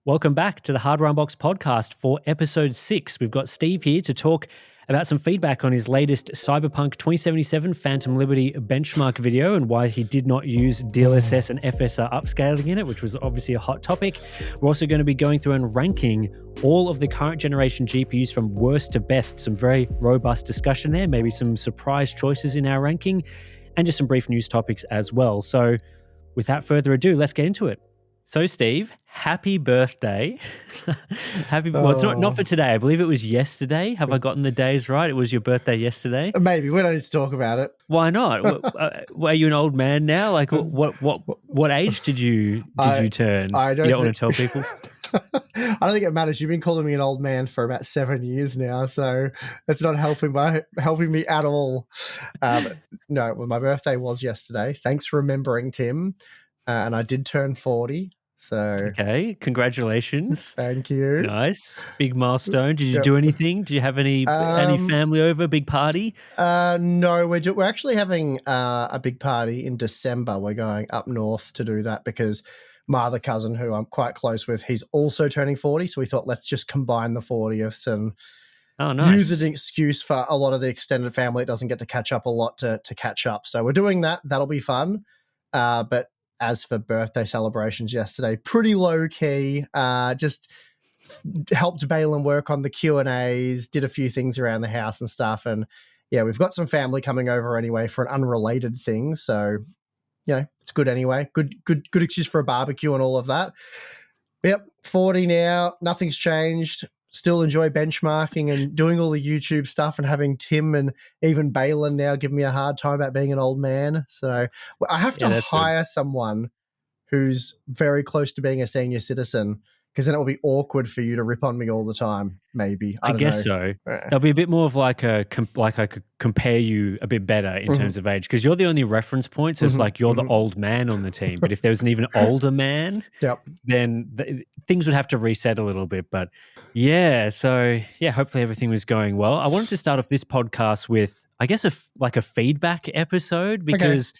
Welcome back to the Hardware Unbox podcast for episode 6. We've got Steve here to talk about some feedback on his latest Cyberpunk 2077 Phantom Liberty benchmark video and why he did not use DLSS and FSR upscaling in it, which was obviously a hot topic. We're also going to be going through and ranking all of the current generation GPUs from worst to best. Some very robust discussion there, maybe some surprise choices in our ranking, and just some brief news topics as well. So without further ado, let's get into it. So, Steve, happy birthday. Well, it's not for today. I believe it was yesterday. Have I gotten the days right? It was your birthday yesterday? Maybe. We don't need to talk about it. Why not? Are you an old man now? Like, what age did you turn? I don't you don't want to tell people? I don't think it matters. You've been calling me an old man for about 7 years now, so it's not helping me at all. No, well, my birthday was yesterday. Thanks for remembering, Tim. And I did turn 40. So okay, congratulations. Thank you. Nice. Big milestone. Did you do anything? Do you have any family over, big party? No, we're actually having a big party in December. We're going up north to do that because my other cousin, who I'm quite close with, he's also turning 40. So we thought, let's just combine the 40ths and use an excuse for a lot of the extended family. It doesn't get to catch up a lot to catch up. So we're doing that. That'll be fun. But as for birthday celebrations yesterday, pretty low key. Just helped Balin work on the Q&As, did a few things around the house and stuff. And yeah, we've got some family coming over anyway for an unrelated thing. So, it's good anyway. Good excuse for a barbecue and all of that. Yep, 40 now. Nothing's changed. Still enjoy benchmarking and doing all the YouTube stuff and having Tim and even Balin now give me a hard time about being an old man. So I have to hire someone who's very close to being a senior citizen, because then it will be awkward for you to rip on me all the time, maybe. I guess so. There'll be a bit more of like I could compare you a bit better in terms of age, because you're the only reference point. So it's like you're the old man on the team. But if there was an even older man, then things would have to reset a little bit. But hopefully everything was going well. I wanted to start off this podcast with, I guess, a feedback episode, because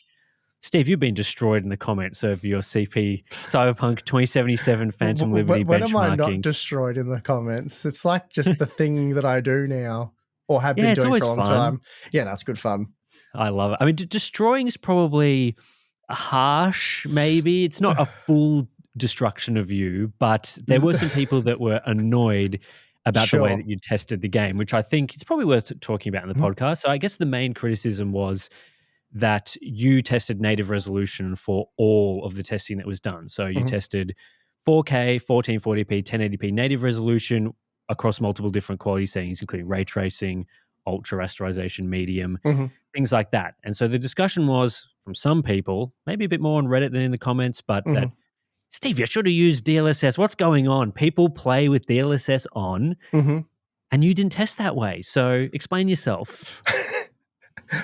Steve, you've been destroyed in the comments of your CP Cyberpunk 2077 Phantom Liberty benchmarking. When am I not destroyed in the comments? It's like just the thing that I do now, or have been doing for a long time. Yeah, that's good fun. I love it. I mean, destroying is probably harsh, maybe. It's not a full destruction of you, but there were some people that were annoyed about the way that you tested the game, which I think it's probably worth talking about in the podcast. So I guess the main criticism was that you tested native resolution for all of the testing that was done. So you tested 4K, 1440p, 1080p native resolution across multiple different quality settings, including ray tracing, ultra rasterization, medium, things like that. And so the discussion was, from some people, maybe a bit more on Reddit than in the comments, but that, Steve, you should have used DLSS. What's going on? People play with DLSS on, and you didn't test that way. So explain yourself.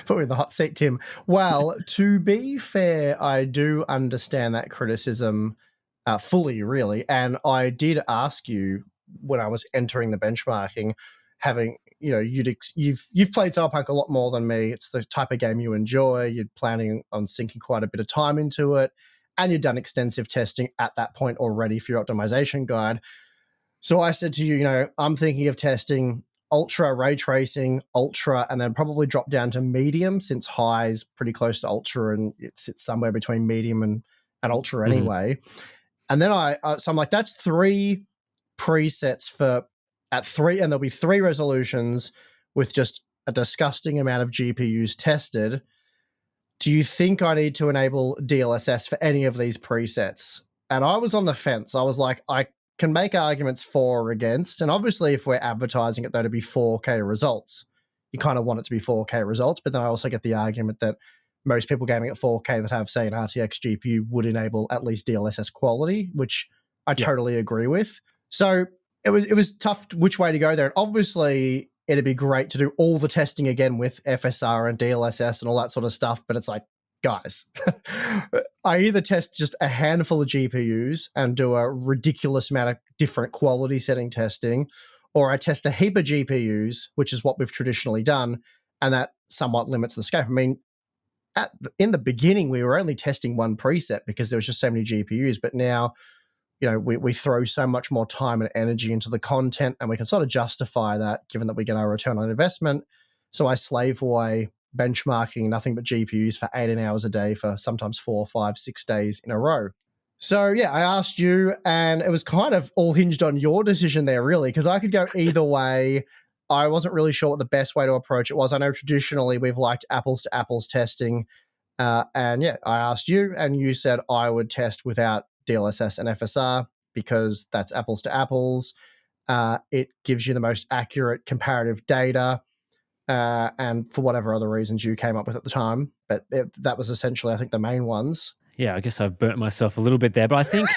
Put me in the hot seat, Tim. Well, to be fair, I do understand that criticism fully, really. And I did ask you when I was entering the benchmarking, having, you've played Cyberpunk a lot more than me. It's the type of game you enjoy. You're planning on sinking quite a bit of time into it, and you've done extensive testing at that point already for your optimization guide. So I said to you, I'm thinking of testing ultra ray tracing, ultra, and then probably drop down to medium, since high is pretty close to ultra and it sits somewhere between medium and ultra anyway. And then so I'm like, that's 3 presets at 3, and there'll be 3 resolutions with just a disgusting amount of GPUs tested. Do you think I need to enable DLSS for any of these presets? And I was on the fence. I was like, I can make arguments for or against. And obviously, if we're advertising it, though, to be 4K results, you kind of want it to be 4K results. But then I also get the argument that most people gaming at 4K that have, say, an RTX GPU would enable at least DLSS quality, which I totally agree with. So it was tough which way to go there. And obviously, it'd be great to do all the testing again with FSR and DLSS and all that sort of stuff. But it's like, guys, I either test just a handful of GPUs and do a ridiculous amount of different quality setting testing, or I test a heap of GPUs, which is what we've traditionally done, and that somewhat limits the scope. I mean, in the beginning, we were only testing one preset because there was just so many GPUs, but now we throw so much more time and energy into the content, and we can sort of justify that given that we get our return on investment. So I slave away benchmarking nothing but GPUs for 18 hours a day for sometimes 4, 5, 6 days in a row. So yeah, I asked you, and it was kind of all hinged on your decision there, really, because I could go either way. I wasn't really sure what the best way to approach it was. I know traditionally we've liked apples to apples testing. And yeah, I asked you, and you said I would test without DLSS and FSR because that's apples to apples. It gives you the most accurate comparative data, and for whatever other reasons you came up with at the time. But that was essentially, I think, the main ones. Yeah, I guess I've burnt myself a little bit there, but I think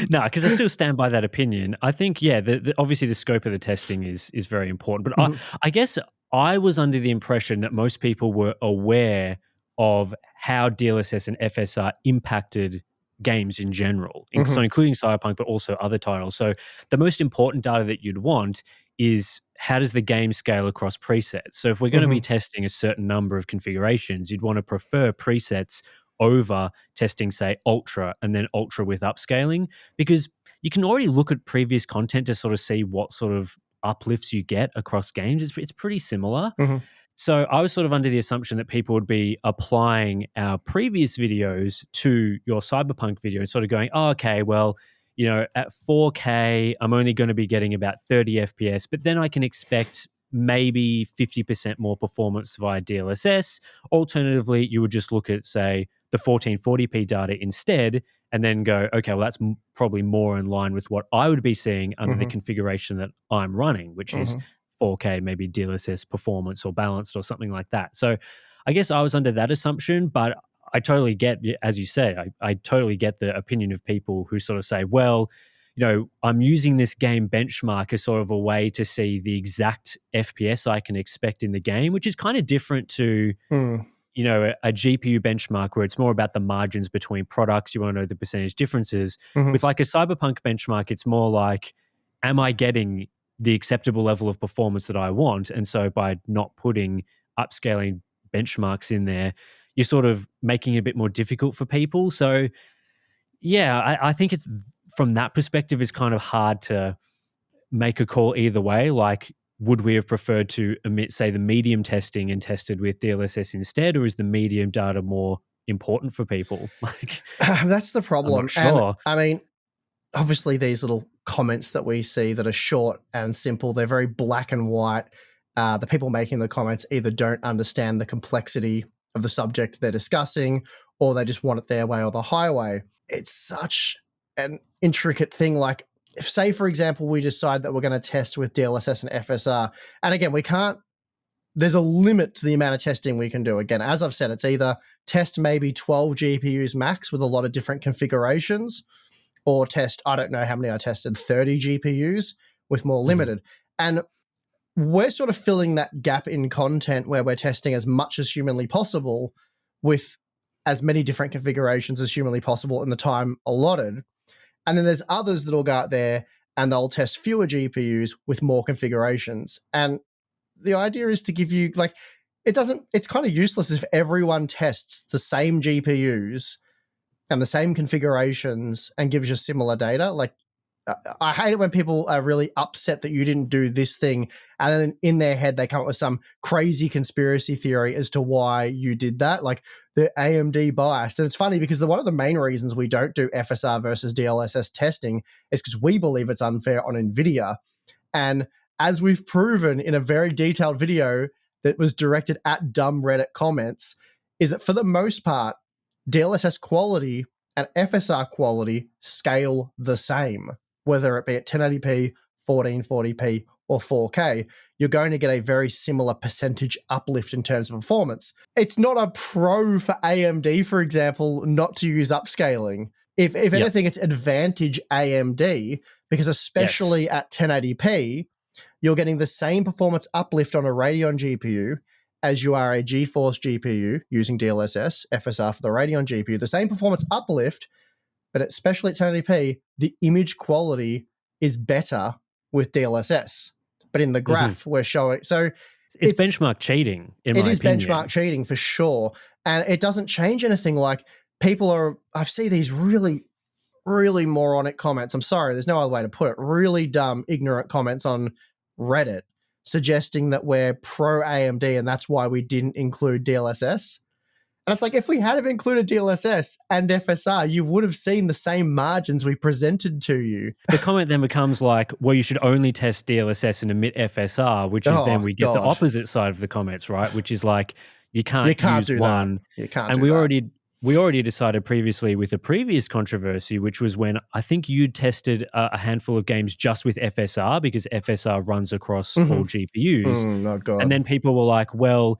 no, because I still stand by that opinion. I think, yeah, obviously the scope of the testing is very important. But I guess I was under the impression that most people were aware of how DLSS and FSR impacted games in general, so including Cyberpunk, but also other titles. So the most important data that you'd want is how does the game scale across presets? So if we're going to be testing a certain number of configurations, you'd want to prefer presets over testing, say, ultra and then ultra with upscaling, because you can already look at previous content to sort of see what sort of uplifts you get across games. It's pretty similar. So I was sort of under the assumption that people would be applying our previous videos to your Cyberpunk video and sort of going, oh, okay, well, at 4K, I'm only going to be getting about 30 FPS, but then I can expect maybe 50% more performance via DLSS. Alternatively, you would just look at, say, the 1440p data instead, and then go, okay, well, that's probably more in line with what I would be seeing under the configuration that I'm running, which is 4K, maybe DLSS performance or balanced or something like that. So I guess I was under that assumption, but I totally get, as you say, I totally get the opinion of people who sort of say, well, I'm using this game benchmark as sort of a way to see the exact FPS I can expect in the game, which is kind of different to, a GPU benchmark where it's more about the margins between products. You want to know the percentage differences. With like a Cyberpunk benchmark, it's more like, am I getting the acceptable level of performance that I want? And so by not putting upscaling benchmarks in there, you're sort of making it a bit more difficult for people. So yeah, I think it's from that perspective, it's kind of hard to make a call either way. Like, would we have preferred to omit, say, the medium testing and tested with DLSS instead, or is the medium data more important for people? Like, that's the problem. I'm not sure. And I mean, obviously these little comments that we see that are short and simple, they're very black and white. The people making the comments either don't understand the complexity of the subject they're discussing, or they just want it their way or the highway. It's such an intricate thing. Like, if, say, for example, we decide that we're going to test with DLSS and FSR, and again, we can't, there's a limit to the amount of testing we can do. Again, as I've said, it's either test maybe 12 GPUs max with a lot of different configurations, or test, I don't know how many I tested, 30 GPUs with more limited. And we're sort of filling that gap in content where we're testing as much as humanly possible with as many different configurations as humanly possible in the time allotted. And then there's others that'll go out there and they'll test fewer GPUs with more configurations. And the idea is to give you, like, it's kind of useless if everyone tests the same GPUs and the same configurations and gives you similar data. Like, I hate it when people are really upset that you didn't do this thing, and then in their head they come up with some crazy conspiracy theory as to why you did that, like the AMD biased. And it's funny because one of the main reasons we don't do FSR versus DLSS testing is because we believe it's unfair on Nvidia. And as we've proven in a very detailed video that was directed at dumb Reddit comments, is that for the most part, DLSS quality and FSR quality scale the same. Whether it be at 1080p, 1440p, or 4K, you're going to get a very similar percentage uplift in terms of performance. It's not a pro for AMD, for example, not to use upscaling. If anything, it's advantage AMD, because especially at 1080p, you're getting the same performance uplift on a Radeon GPU as you are a GeForce GPU using DLSS, FSR for the Radeon GPU. The same performance uplift, but especially at 1080p, the image quality is better with DLSS. But in the graph, we're showing... So it's benchmark cheating, in my opinion. It is benchmark cheating for sure. And it doesn't change anything. Like, people are... I see these really really moronic comments. I'm sorry, there's no other way to put it. Really dumb, ignorant comments on Reddit suggesting that we're pro AMD and that's why we didn't include DLSS. And it's like, if we had have included DLSS and FSR, you would have seen the same margins we presented to you. The comment then becomes like, well, you should only test DLSS and omit FSR, which is then we get the opposite side of the comments, right? Which is like, you can't use one. You can't and do we already decided previously with a previous controversy, which was when I think you tested a handful of games just with FSR because FSR runs across all GPUs. Oh, God. And then people were like, well,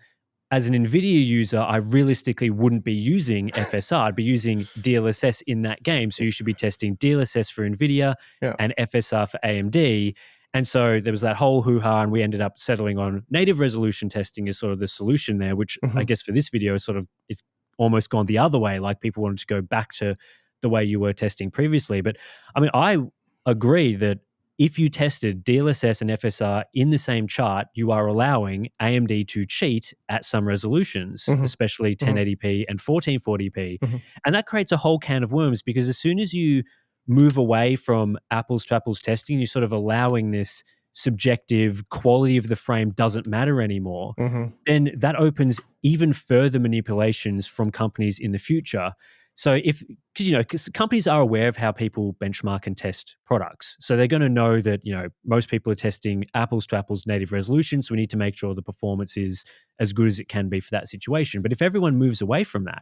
as an NVIDIA user, I realistically wouldn't be using FSR. I'd be using DLSS in that game. So you should be testing DLSS for NVIDIA and FSR for AMD. And so there was that whole hoo-ha, and we ended up settling on native resolution testing as sort of the solution there, which I guess for this video is sort of, it's almost gone the other way. Like people wanted to go back to the way you were testing previously. But I mean, I agree that if you tested DLSS and FSR in the same chart, you are allowing AMD to cheat at some resolutions, especially 1080p and 1440p. And that creates a whole can of worms because as soon as you move away from apples to apples testing, you're sort of allowing this subjective quality of the frame doesn't matter anymore, then that opens even further manipulations from companies in the future. So because companies are aware of how people benchmark and test products. So they're going to know that, most people are testing apples to apples native resolution. So we need to make sure the performance is as good as it can be for that situation. But if everyone moves away from that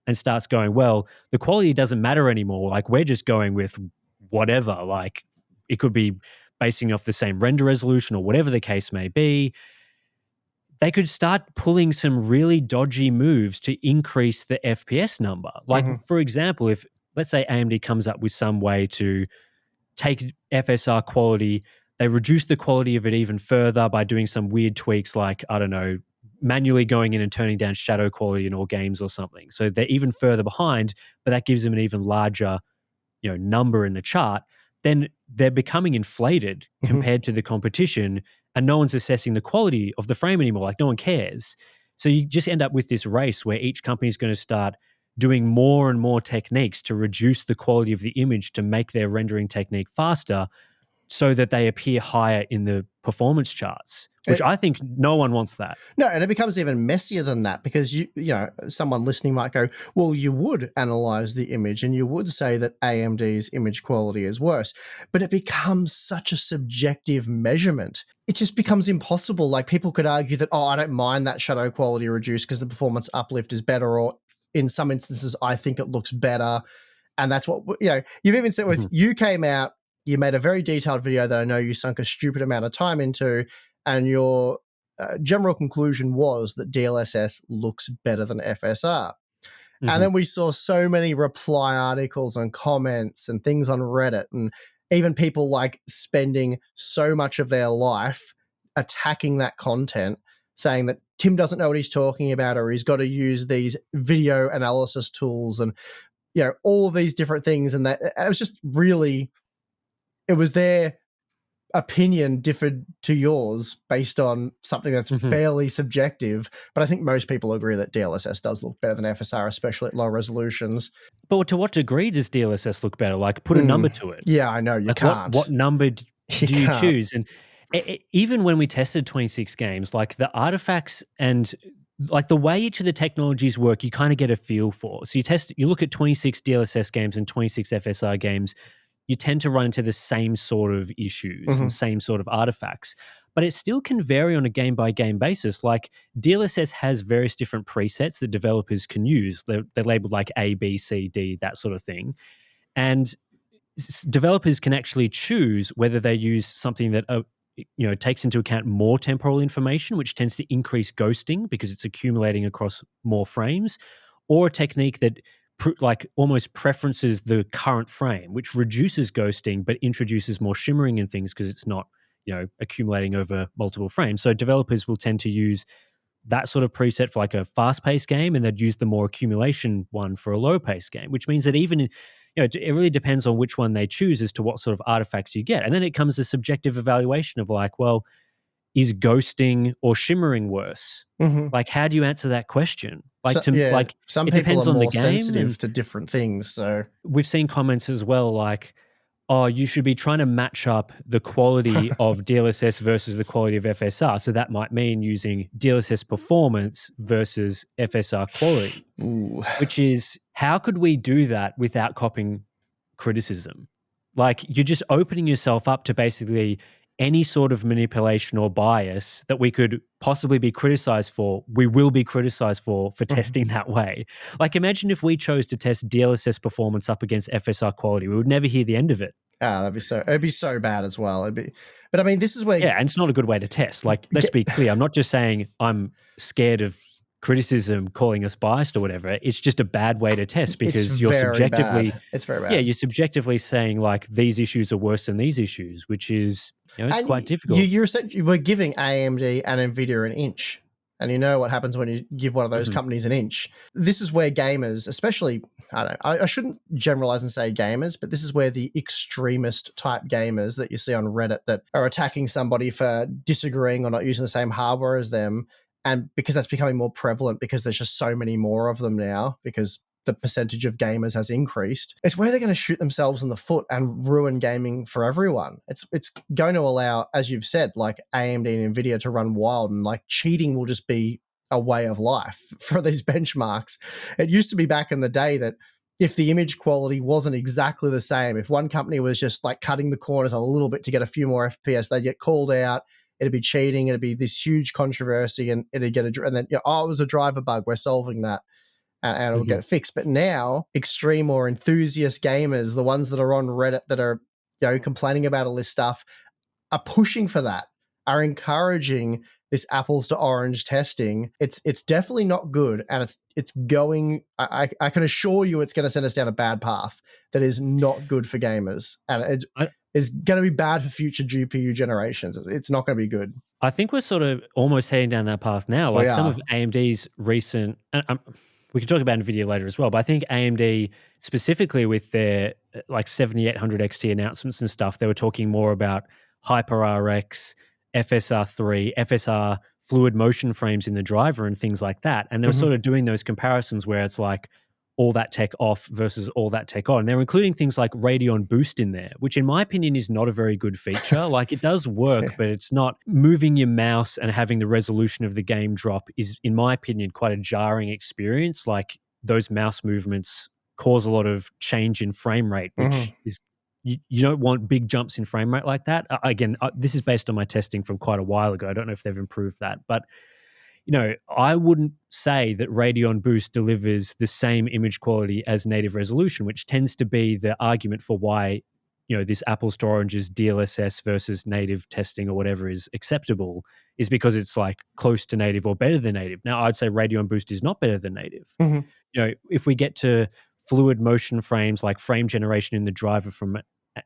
and starts going, well, the quality doesn't matter anymore. Like we're just going with whatever, like it could be basing off the same render resolution or whatever the case may be, they could start pulling some really dodgy moves to increase the FPS number. Like, for example, if, let's say AMD comes up with some way to take FSR quality, they reduce the quality of it even further by doing some weird tweaks like, I don't know, manually going in and turning down shadow quality in all games or something. So they're even further behind, but that gives them an even larger, number in the chart. Then they're becoming inflated compared to the competition, and no one's assessing the quality of the frame anymore. Like no one cares. So you just end up with this race where each company is going to start doing more and more techniques to reduce the quality of the image to make their rendering technique faster so that they appear higher in the performance charts, which I think no one wants that. No, and it becomes even messier than that because someone listening might go, well, you would analyze the image and you would say that AMD's image quality is worse, but it becomes such a subjective measurement. It just becomes impossible. Like people could argue that, I don't mind that shadow quality reduced because the performance uplift is better, or in some instances, I think it looks better. And that's what, you've even said with, you came out, you made a very detailed video that I know you sunk a stupid amount of time into, and your general conclusion was that DLSS looks better than FSR. And then we saw so many reply articles and comments and things on Reddit, and even people like spending so much of their life attacking that content, saying that Tim doesn't know what he's talking about, or he's got to use these video analysis tools and, all of these different things. And that it was just really, it was their opinion differed to yours based on something that's fairly subjective. But I think most people agree that DLSS does look better than FSR, especially at low resolutions. But to what degree does DLSS look better? Like put a number to it. Yeah, I know. You can't. What number do you choose? And even when we tested 26 games, like the artifacts and like the way each of the technologies work, you kind of get a feel for. So you look at 26 DLSS games and 26 FSR games, you tend to run into the same sort of issues and same sort of artifacts. But it still can vary on a game-by-game basis. Like DLSS has various different presets that developers can use. They're labeled like A, B, C, D, that sort of thing. And developers can actually choose whether they use something that takes into account more temporal information, which tends to increase ghosting because it's accumulating across more frames, or a technique that almost preferences the current frame, which reduces ghosting but introduces more shimmering and things because it's not accumulating over multiple frames. So developers will tend to use that sort of preset for like a fast-paced game, and they'd use the more accumulation one for a low-paced game, which means that even it really depends on which one they choose as to what sort of artifacts you get. And then it comes a subjective evaluation of like, well, is ghosting or shimmering worse? Like, how do you answer that question? Like, some it people depends are on the more game, sensitive and to different things. So we've seen comments as well, like, oh, you should be trying to match up the quality of DLSS versus the quality of FSR. So that might mean using DLSS performance versus FSR quality, ooh. which is, how could we do that without copying criticism? Like, you're just opening yourself up to basically any sort of manipulation or bias that we could possibly be criticized for, we will be criticized for testing that way. Like, imagine if we chose to test DLSS performance up against FSR quality. We would never hear the end of it. Ah, it'd be so bad as well. But I mean, this is where Yeah, and it's not a good way to test. Like, let's be clear. I'm not just saying I'm scared of criticism calling us biased or whatever. It's just a bad way to test, because you're subjectively, it's very bad. yeah, you're subjectively saying like these issues are worse than these issues, which is, it's And quite difficult. you're essentially, we're giving AMD and Nvidia an inch. And you know what happens when you give one of those companies an inch. This is where gamers, especially, I shouldn't generalize and say gamers, but this is where the extremist type gamers that you see on Reddit that are attacking somebody for disagreeing or not using the same hardware as them, and because that's becoming more prevalent because there's just so many more of them now, because the percentage of gamers has increased, it's where they're going to shoot themselves in the foot and ruin gaming for everyone. It's going to allow, as you've said, like AMD and Nvidia to run wild, and like cheating will just be a way of life for these benchmarks. It used to be back in the day that if the image quality wasn't exactly the same, if one company was just like cutting the corners a little bit to get a few more FPS, they'd get called out. It'd be cheating. It'd be this huge controversy, and it'd get and then, oh, it was a driver bug. We're solving that. And it'll get fixed. But now, extreme or enthusiast gamers, the ones that are on Reddit that are, complaining about all this stuff, are pushing for that, are encouraging this apples to orange testing. It's definitely not good, and it's going. I can assure you, it's going to send us down a bad path that is not good for gamers, and it's going to be bad for future GPU generations. It's not going to be good. I think we're sort of almost heading down that path now. Like, some of AMD's recent, we can talk about NVIDIA later as well, but I think AMD specifically with their like 7800 XT announcements and stuff, they were talking more about HyperRX, FSR3, FSR fluid motion frames in the driver and things like that. And they were sort of doing those comparisons where it's like all that tech off versus all that tech on. They're including things like Radeon Boost in there, which in my opinion is not a very good feature. Like, it does work, but it's not. Moving your mouse and having the resolution of the game drop is, in my opinion, quite a jarring experience. Like, those mouse movements cause a lot of change in frame rate, which is, you don't want big jumps in frame rate like that. Again, this is based on my testing from quite a while ago. I don't know if they've improved that, but I wouldn't say that Radeon Boost delivers the same image quality as native resolution, which tends to be the argument for why, this apples to oranges DLSS versus native testing or whatever is acceptable, is because it's like close to native or better than native. Now, I'd say Radeon Boost is not better than native. If we get to fluid motion frames, like frame generation in the driver from,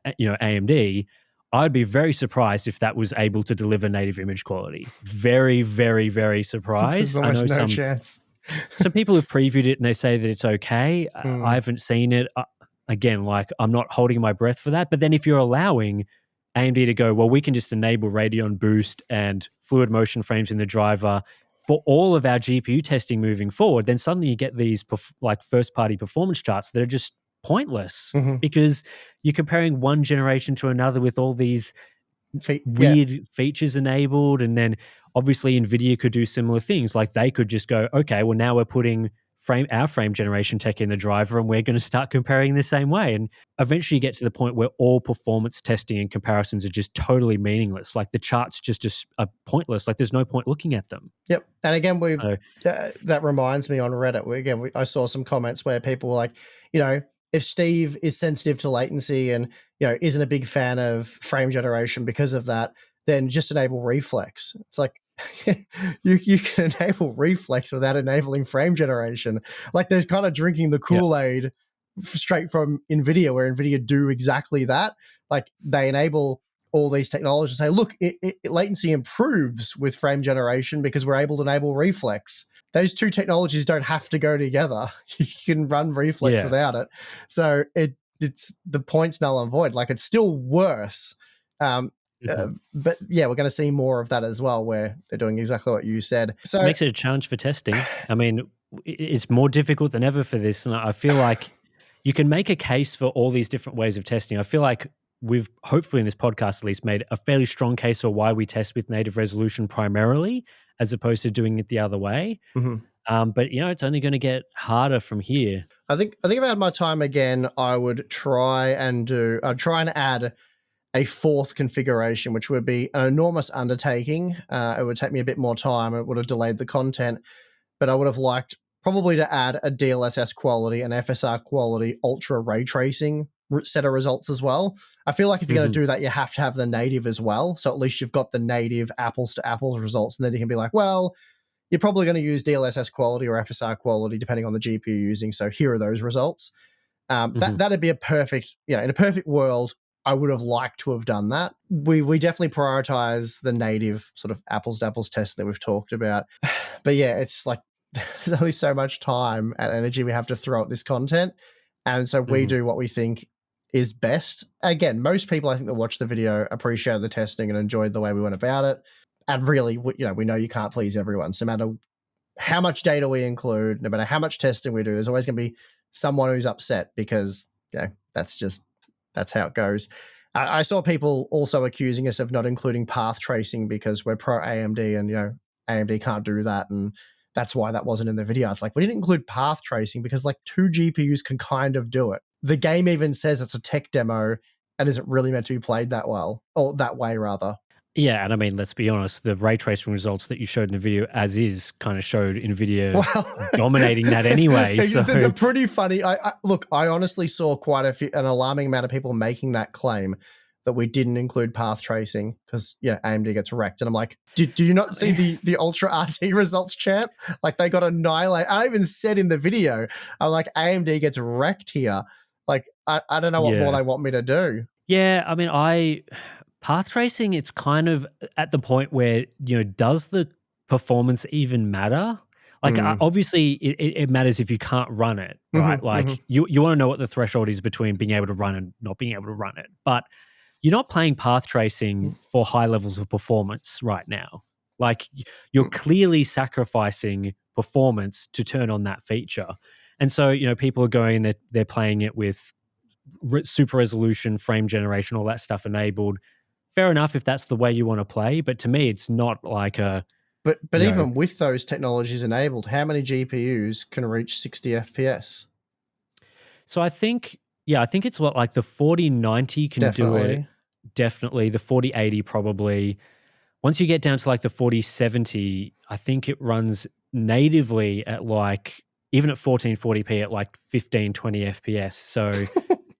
AMD, I'd be very surprised if that was able to deliver native image quality. Very, very, very surprised. There's almost no chance. Some people have previewed it and they say that it's okay. I haven't seen it. Again, like, I'm not holding my breath for that. But then if you're allowing AMD to go, well, we can just enable Radeon Boost and fluid motion frames in the driver for all of our GPU testing moving forward, then suddenly you get these like first-party performance charts that are just pointless, because you're comparing one generation to another with all these weird features enabled. And then obviously NVIDIA could do similar things. Like, they could just go, okay, well, now we're putting our frame generation tech in the driver, and we're going to start comparing the same way. And eventually you get to the point where all performance testing and comparisons are just totally meaningless. Like, the charts just are pointless. Like, there's no point looking at them. Yep. And again, that reminds me on Reddit, I saw some comments where people were like, if Steve is sensitive to latency and, isn't a big fan of frame generation because of that, then just enable reflex. It's like, you can enable reflex without enabling frame generation. Like, they're kind of drinking the Kool-Aid straight from NVIDIA, where NVIDIA do exactly that. Like, they enable all these technologies and say, look, latency improves with frame generation because we're able to enable reflex. Those two technologies don't have to go together. You can run reflex without it. So it's the point's null and void. Like, it's still worse. Mhm. But yeah, we're going to see more of that as well, where they're doing exactly what you said. So Makes it a challenge for testing. I mean, it's more difficult than ever for this, and I feel like you can make a case for all these different ways of testing. I feel like we've hopefully in this podcast at least made a fairly strong case for why we test with native resolution primarily, as opposed to doing it the other way. mhm. But it's only going to get harder from here. I think if I had my time again, I would I'd try and add a fourth configuration, which would be an enormous undertaking. It would take me a bit more time. It would have delayed the content, but I would have liked probably to add a DLSS quality, an FSR quality, ultra ray tracing set of results as well. I feel like if you're going Mhm. to do that, you have to have the native as well. So at least you've got the native apples to apples results, and then you can be like, well, you're probably going to use DLSS quality or FSR quality depending on the GPU you're using. So here are those results. Mhm. That'd be a perfect, in a perfect world, I would have liked to have done that. We definitely prioritize the native sort of apples to apples test that we've talked about. But yeah, it's like there's only so much time and energy we have to throw at this content. And so we Mhm. do what we think is best. Again, most people I think that watch the video appreciated the testing and enjoyed the way we went about it. And really, we know you can't please everyone. So no matter how much data we include, no matter how much testing we do, there's always going to be someone who's upset because that's how it goes. I saw people also accusing us of not including path tracing because we're pro AMD and AMD can't do that, and that's why that wasn't in the video. It's like we didn't include path tracing because like two GPUs can kind of do it. The game even says it's a tech demo and isn't really meant to be played that well or that way rather. Yeah, and I mean, let's be honest, the ray tracing results that you showed in the video as is kind of showed NVIDIA Well, dominating that anyway. So it's a pretty funny. Look. I honestly saw quite an alarming amount of people making that claim that we didn't include path tracing because AMD gets wrecked, and I'm like, do you not see the Ultra RT results, champ? Like they got annihilated. I even said in the video, I'm like, AMD gets wrecked here. Like I don't know what more yeah. they want me to do. Yeah, I mean, I path tracing, it's kind of at the point where, does the performance even matter? Like, Mm. obviously, it matters if you can't run it, right? Mm-hmm, Like, mm-hmm, you want to know what the threshold is between being able to run and not being able to run it. But you're not playing path tracing for high levels of performance right now. Like, you're mm. clearly sacrificing performance to turn on that feature. And so, people are going, they're playing it with super resolution, frame generation, all that stuff enabled. Fair enough if that's the way you want to play, but to me, it's not like a But you know. even with those technologies enabled, how many GPUs can reach 60 FPS? So I think, yeah, I think it's what like the 4090 can do it. Definitely. Definitely the 4080 probably. Once you get down to like the 4070, I think it runs natively at like even at 1440p at like 1520 FPS. So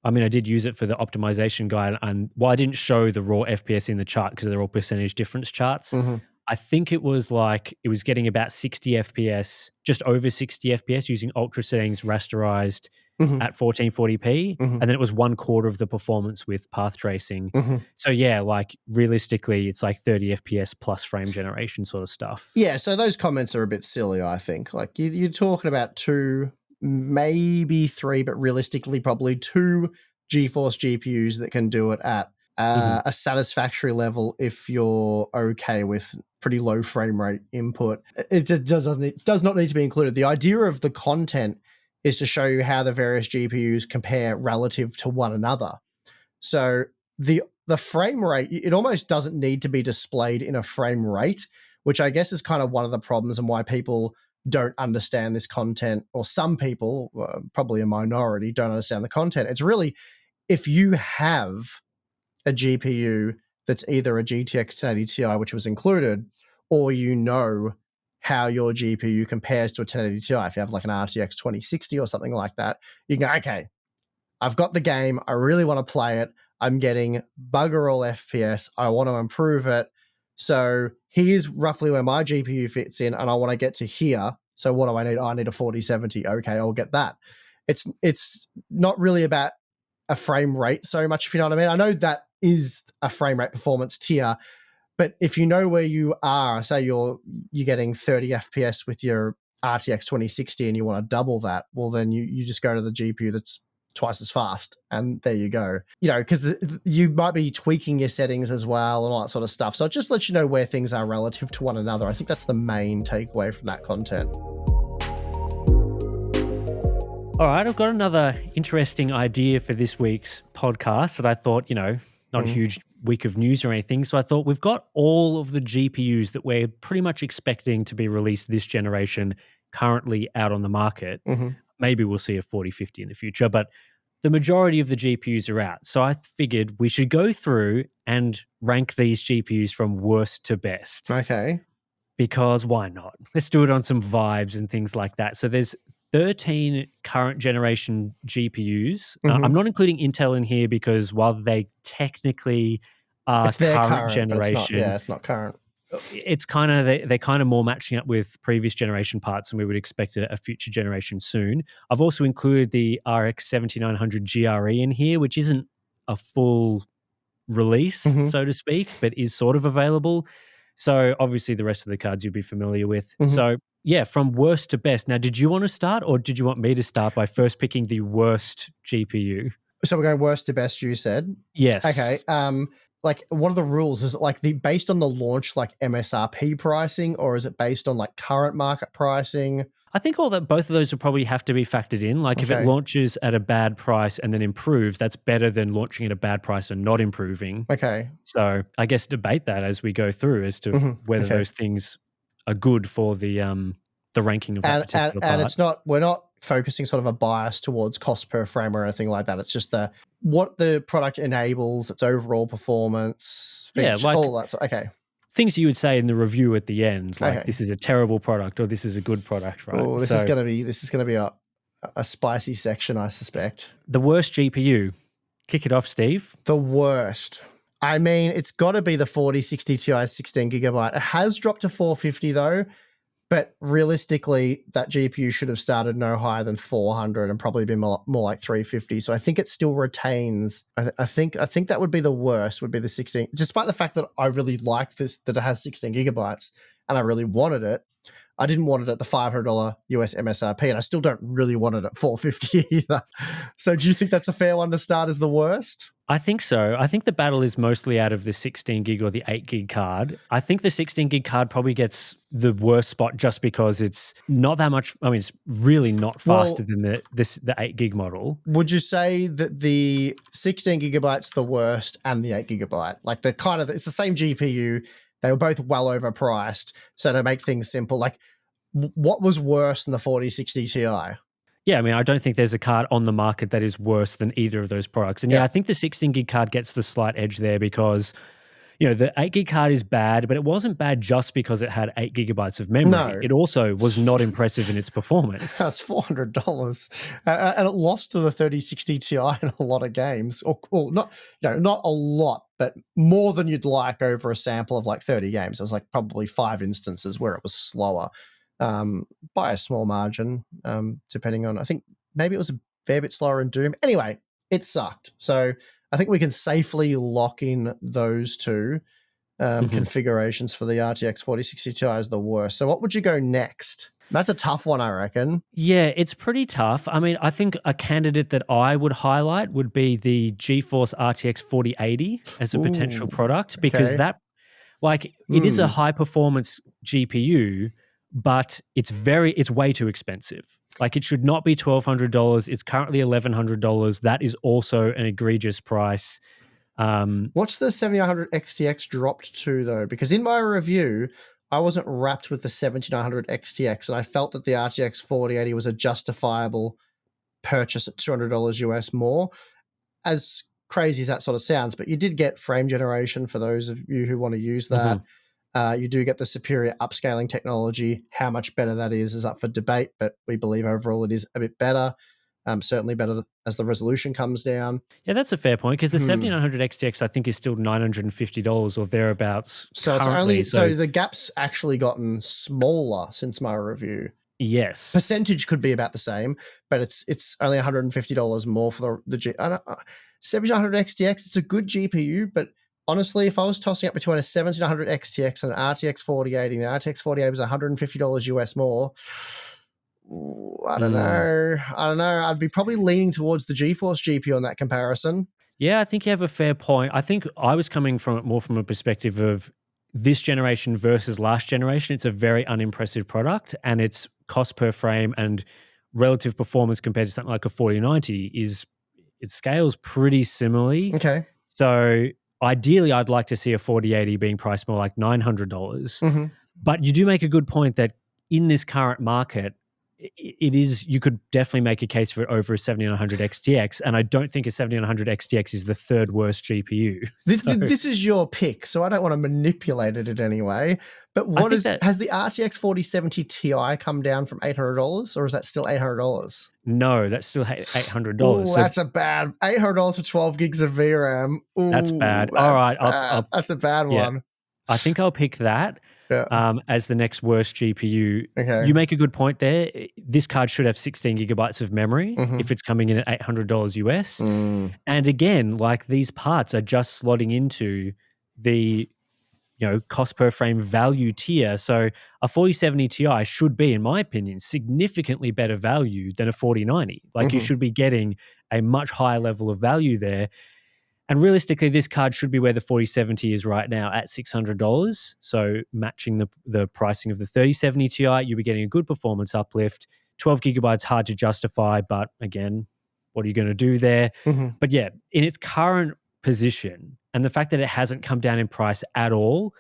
I mean, I did use it for the optimization guide, and while I didn't show the raw FPS in the chart because they're all percentage difference charts, Mm-hmm. I think it was getting about 60 FPS, just over 60 FPS using ultra settings rasterized Mm-hmm. at 1440p, Mm-hmm. and then it was one quarter of the performance with path tracing. Mm-hmm. So yeah, like realistically, it's like 30 FPS plus frame generation sort of stuff. Yeah, so those comments are a bit silly, I think. Like you're talking about two, maybe three, but realistically, probably two GeForce GPUs that can do it at Hmm. a satisfactory level if you're okay with pretty low frame rate input. It does not need to be included. The idea of the content is to show you how the various GPUs compare relative to one another. So the frame rate, it almost doesn't need to be displayed in a frame rate, which I guess is kind of one of the problems and why people don't understand this content, or some people, probably a minority, don't understand the content. It's really if you have a GPU that's either a GTX 1080 Ti, which was included, or you know how your GPU compares to a 1080 Ti. If you have like an RTX 2060 or something like that, you can go, okay, I've got the game. I really want to play it. I'm getting bugger all FPS. I want to improve it. So here's roughly where my GPU fits in, and I want to get to here. So what do I need? Oh, I need a 4070. Okay, I'll get that. It's not really about a frame rate so much, if you know what I mean. I know that is a frame rate performance tier, but if you know where you are, say you're getting 30 FPS with your RTX 2060 and you want to double that, well then you just go to the GPU that's twice as fast, and there you go. You know, because you might be tweaking your settings as well and all that sort of stuff. So it just lets you know where things are relative to one another. I think that's the main takeaway from that content. All right, I've got another interesting idea for this week's podcast that I thought, not a huge week of news or anything. So I thought we've got all of the GPUs that we're pretty much expecting to be released this generation currently out on the market. Maybe we'll see a 4050 in the future, but the majority of the GPUs are out. So I figured we should go through and rank these GPUs from worst to best. Okay. Because why not? Let's do it on some vibes and things like that. So there's 13 current generation GPUs. I'm not including Intel in here because while they technically are it's their current generation, it's not current. It's kind of they're kind of more matching up with previous generation parts, and we would expect a future generation soon. I've also included the RX 7900 GRE in here, which isn't a full release, so to speak, but is sort of available. So obviously the rest of the cards you'll be familiar with. So yeah, from worst to best. Now, did you want to start or did you want me to start by first picking the worst GPU? So we're going worst to best, you said? Yes. Okay. Like what are the rules? Is it like based on the launch like MSRP pricing, or is it based on like current market pricing? I think both of those will probably have to be factored in. Like if it launches at a bad price and then improves, that's better than launching at a bad price and not improving. Okay. So I guess debate that as we go through as to whether those things are good for the ranking of that particular part. And it's not, we're not focusing sort of a bias towards cost per frame or anything like that. It's just what the product enables, its overall performance, feature, all that. Okay. Things you would say in the review at the end, like this is a terrible product or this is a good product, right? Oh, this is going to be a spicy section, I suspect. The worst GPU. Kick it off, Steve. The worst. I mean, it's got to be the 4060 Ti 16 gigabyte. It has dropped to 450 though, but realistically, that GPU should have started no higher than 400 and probably been more like 350. So I think it still retains. I think that would be the worst. Would be the 16, despite the fact that I really like this, that it has 16 gigabytes, and I really wanted it. I didn't want it at the $500 US MSRP, and I still don't really want it at 450 either. So do you think that's a fair one to start as the worst? I think so. I think the battle is mostly out of the 16 gig or the 8 gig card. I think the 16 gig card probably gets the worst spot just because it's not that much. I mean, it's really not faster than the 8 gig model. Would you say that the 16 gigabyte's the worst and the 8 gigabyte? Like it's the same GPU. They were both well overpriced. So to make things simple, like what was worse than the 4060 Ti? Yeah, I mean, I don't think there's a card on the market that is worse than either of those products. And I think the 16 gig card gets the slight edge there because, the 8 gig card is bad, but it wasn't bad just because it had 8 gigabytes of memory. No. It also was not impressive in its performance. That's $400. And it lost to the 3060 Ti in a lot of games. Or not, not a lot, but more than you'd like over a sample of like 30 games. It was like probably 5 instances where it was slower. By a small margin, depending on, I think maybe it was a fair bit slower in Doom. Anyway, it sucked. So I think we can safely lock in those two configurations for the RTX 4060 Ti as the worst. So what would you go next? That's a tough one, I reckon. Yeah, it's pretty tough. I mean, I think a candidate that I would highlight would be the GeForce RTX 4080 as a potential product because it is a high performance GPU, but it's way too expensive. Like it should not be $1,200. It's currently $1,100. That is also an egregious price. What's the 7900 XTX dropped to though? Because in my review, I wasn't wrapped with the 7900 XTX, and I felt that the RTX 4080 was a justifiable purchase at $200 US more. As crazy as that sort of sounds, but you did get frame generation for those of you who want to use that. You do get the superior upscaling technology. How much better that is up for debate, but we believe overall it is a bit better. Certainly better as the resolution comes down. Yeah, that's a fair point because the 7900 XTX I think is still $950 or thereabouts. So currently, it's only so the gap's actually gotten smaller since my review. Yes, percentage could be about the same, but it's only $150 more for the 7900 XTX. It's a good GPU, but honestly, if I was tossing up between a 7900 XTX and an RTX 4080, and the RTX 4080 was $150 US more, I don't know. I'd be probably leaning towards the GeForce GPU on that comparison. Yeah, I think you have a fair point. I think I was coming from it more from a perspective of this generation versus last generation. It's a very unimpressive product, and its cost per frame and relative performance compared to something like a 4090 it scales pretty similarly. Okay. So ideally, I'd like to see a 4080 being priced more like $900. Mm-hmm. But you do make a good point that in this current market, it is, you could definitely make a case for it over a 7900 XTX, and I don't think a 7900 XTX is the third worst GPU. This is your pick, so I don't want to manipulate it in any way. But has the RTX 4070 Ti come down from $800, or is that still $800? No, that's still $800. Ooh, that's a bad $800 for 12 gigs of VRAM. Ooh, that's bad. All right, that's a bad one. I think I'll pick that. As the next worst GPU. Okay. You make a good point there. This card should have 16 gigabytes of memory if it's coming in at $800 US. And again, like, these parts are just slotting into the cost per frame value tier. So a 4070 Ti should be, in my opinion, significantly better value than a 4090. Like, you should be getting a much higher level of value there. And realistically, this card should be where the 4070 is right now at $600. So matching the pricing of the 3070 Ti, you'll be getting a good performance uplift. 12 gigabytes, hard to justify, but again, what are you going to do there? But yeah, in its current position, and the fact that it hasn't come down in price at all,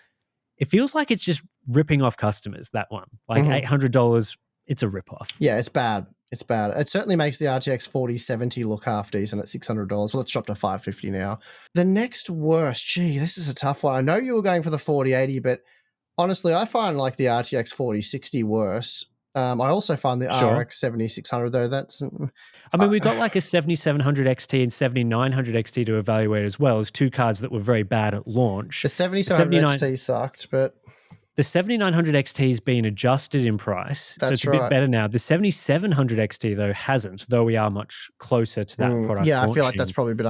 it feels like it's just ripping off customers, that one. Like $800, it's a ripoff. Yeah, it's bad. It's bad. It certainly makes the RTX 4070 look half decent at $600. Well, let's drop to $550 now. The next worst, this is a tough one. I know you were going for the 4080, but honestly, I find like the RTX 4060 worse. I also find the RX 7600 though. That's. I mean, we got like a 7700 XT and 7900 XT to evaluate as well as two cards that were very bad at launch. The 7700 XT sucked, but. The 7900 XT has been adjusted in price, so it's a bit better now. The 7700 XT, though, hasn't, though we are much closer to that product. Yeah, I feel like that's probably a bit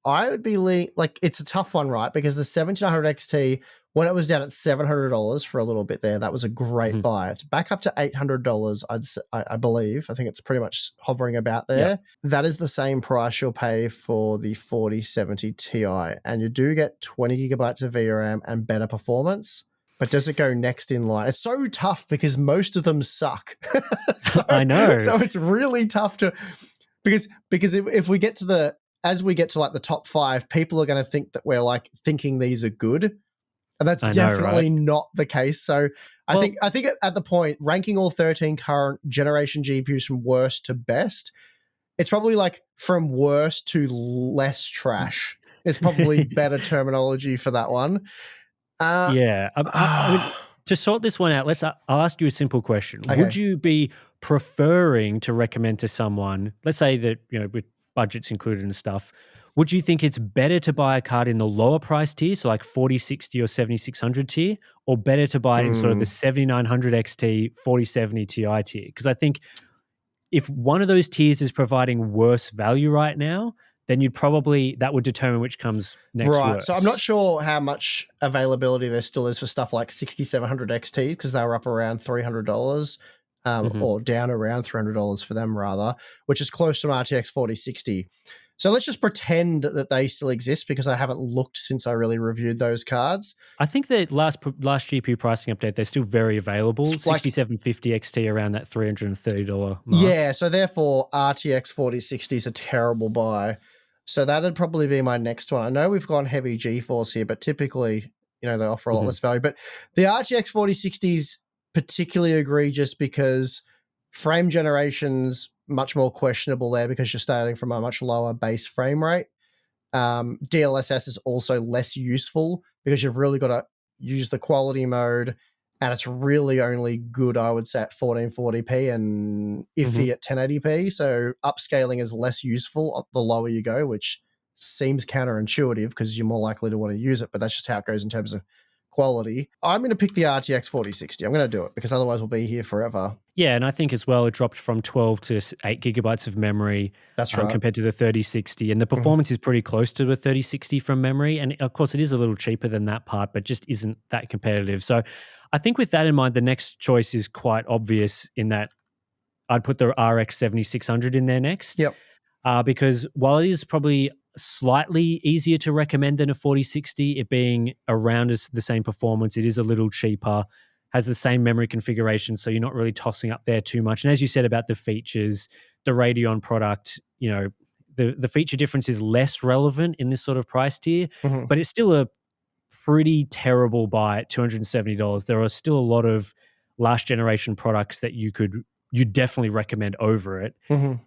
I would be like, it's a tough one, right? Because the 7900 XT, when it was down at $700 for a little bit there, that was a great buy. It's back up to $800, I believe. I think it's pretty much hovering about there. Yep. That is the same price you'll pay for the 4070 Ti, and you do get 20 gigabytes of VRAM and better performance. But does it go next in line? It's so tough because most of them suck. I know. So it's really tough to, because if we get to as we get to like the top 5, people are going to think that we're like thinking these are good. And that's definitely not the case. So I think at the point, ranking all 13 current generation GPUs from worst to best, it's probably like from worst to less trash. It's probably better terminology for that one. I mean, to sort this one out, I'll ask you a simple question. Okay. Would you be preferring to recommend to someone, let's say that, with budgets included and stuff, would you think it's better to buy a card in the lower price tier, so like 4060 or 7600 tier, or better to buy it in sort of the 7900 XT, 4070 Ti tier? Because I think if one of those tiers is providing worse value right now, then that would determine which comes next. Right. Worse. So I'm not sure how much availability there still is for stuff like 6700 XT, because they were up around $300. Or down around $300 for them rather, which is close to an RTX 4060. So let's just pretend that they still exist, because I haven't looked since I really reviewed those cards. I think that last GPU pricing update, they're still very available. 6750 XT around that $330 mark. Yeah, so therefore RTX 4060 is a terrible buy. So that'd probably be my next one. I know we've gone heavy GeForce here, but typically, they offer a lot less value. But the RTX 4060s particularly egregious because frame generation's much more questionable there, because you're starting from a much lower base frame rate. DLSS is also less useful because you've really got to use the quality mode, and it's really only good, I would say, at 1440p and iffy at 1080p. So upscaling is less useful the lower you go, which seems counterintuitive because you're more likely to want to use it, but that's just how it goes in terms of quality. I'm going to pick the RTX 4060. I'm going to do it because otherwise we'll be here forever. Yeah, and I think as well it dropped from 12 to 8 gigabytes of memory. That's right. Compared to the 3060. And the performance is pretty close to the 3060 from memory. And of course it is a little cheaper than that part, but just isn't that competitive. So I think with that in mind, the next choice is quite obvious in that I'd put the RX 7600 in there next. Yep. Because while it is probably slightly easier to recommend than a 4060, it being around as the same performance, it is a little cheaper, has the same memory configuration, so you're not really tossing up there too much. And as you said about the features, the Radeon product, the feature difference is less relevant in this sort of price tier, but it's still a pretty terrible buy at $270. There are still a lot of last generation products that you definitely recommend over it.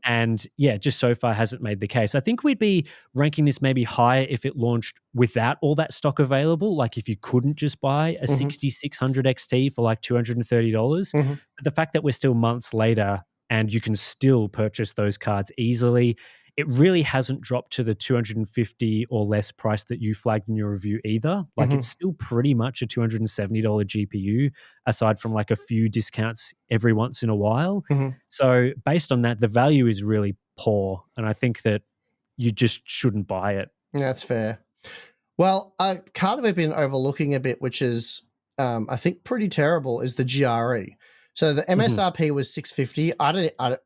And yeah, just so far hasn't made the case. I think we'd be ranking this maybe higher if it launched without all that stock available. Like if you couldn't just buy a 6600 XT for like $230. But the fact that we're still months later and you can still purchase those cards easily, it really hasn't dropped to the $250 or less price that you flagged in your review either. Like it's still pretty much a $270 GPU, aside from like a few discounts every once in a while. So based on that, the value is really poor. And I think that you just shouldn't buy it. Yeah, that's fair. Well, a card we've been overlooking a bit, which is I think pretty terrible, is the GRE. So the MSRP was $650.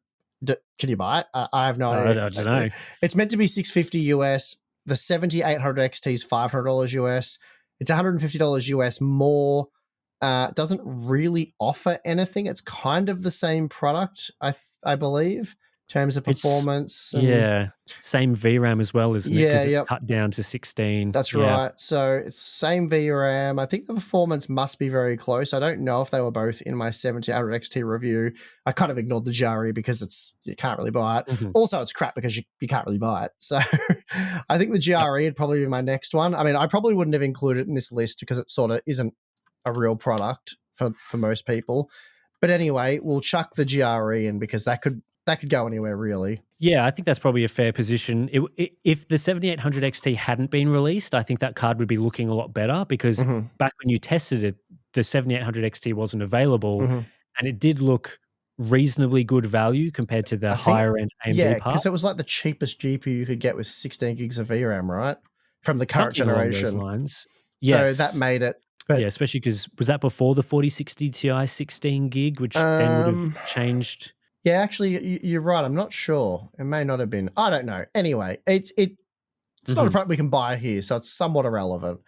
Can you buy it? I have no idea. I don't know. It's meant to be $650 US. The 7800 XT is $500 US. It's $150 US more. Doesn't really offer anything. It's kind of the same product, I believe, in terms of performance. Yeah, same VRAM as well, isn't it? Because it's cut down to 16. That's right. So it's same VRAM. I think the performance must be very close. I don't know if they were both in my 7800 XT review. I kind of ignored the GRE because you can't really buy it. Also, it's crap because you can't really buy it. So I think the GRE would probably be my next one. I mean, I probably wouldn't have included it in this list because it sort of isn't a real product for most people. But anyway, we'll chuck the GRE in because that could go anywhere really. Yeah, I think that's probably a fair position. If the 7800 XT hadn't been released, I think that card would be looking a lot better because back when you tested it, the 7800 XT wasn't available and it did look reasonably good value compared to the higher end AMD part. Because it was like the cheapest GPU you could get with 16 gigs of VRAM, right? From the current generation. Along those lines. Yes. So that made it. But yeah, especially because was that before the 4060 Ti 16 gig, which then would have changed? Yeah, actually, you're right. I'm not sure. It may not have been. I don't know. Anyway, it's not a product we can buy here, so it's somewhat irrelevant.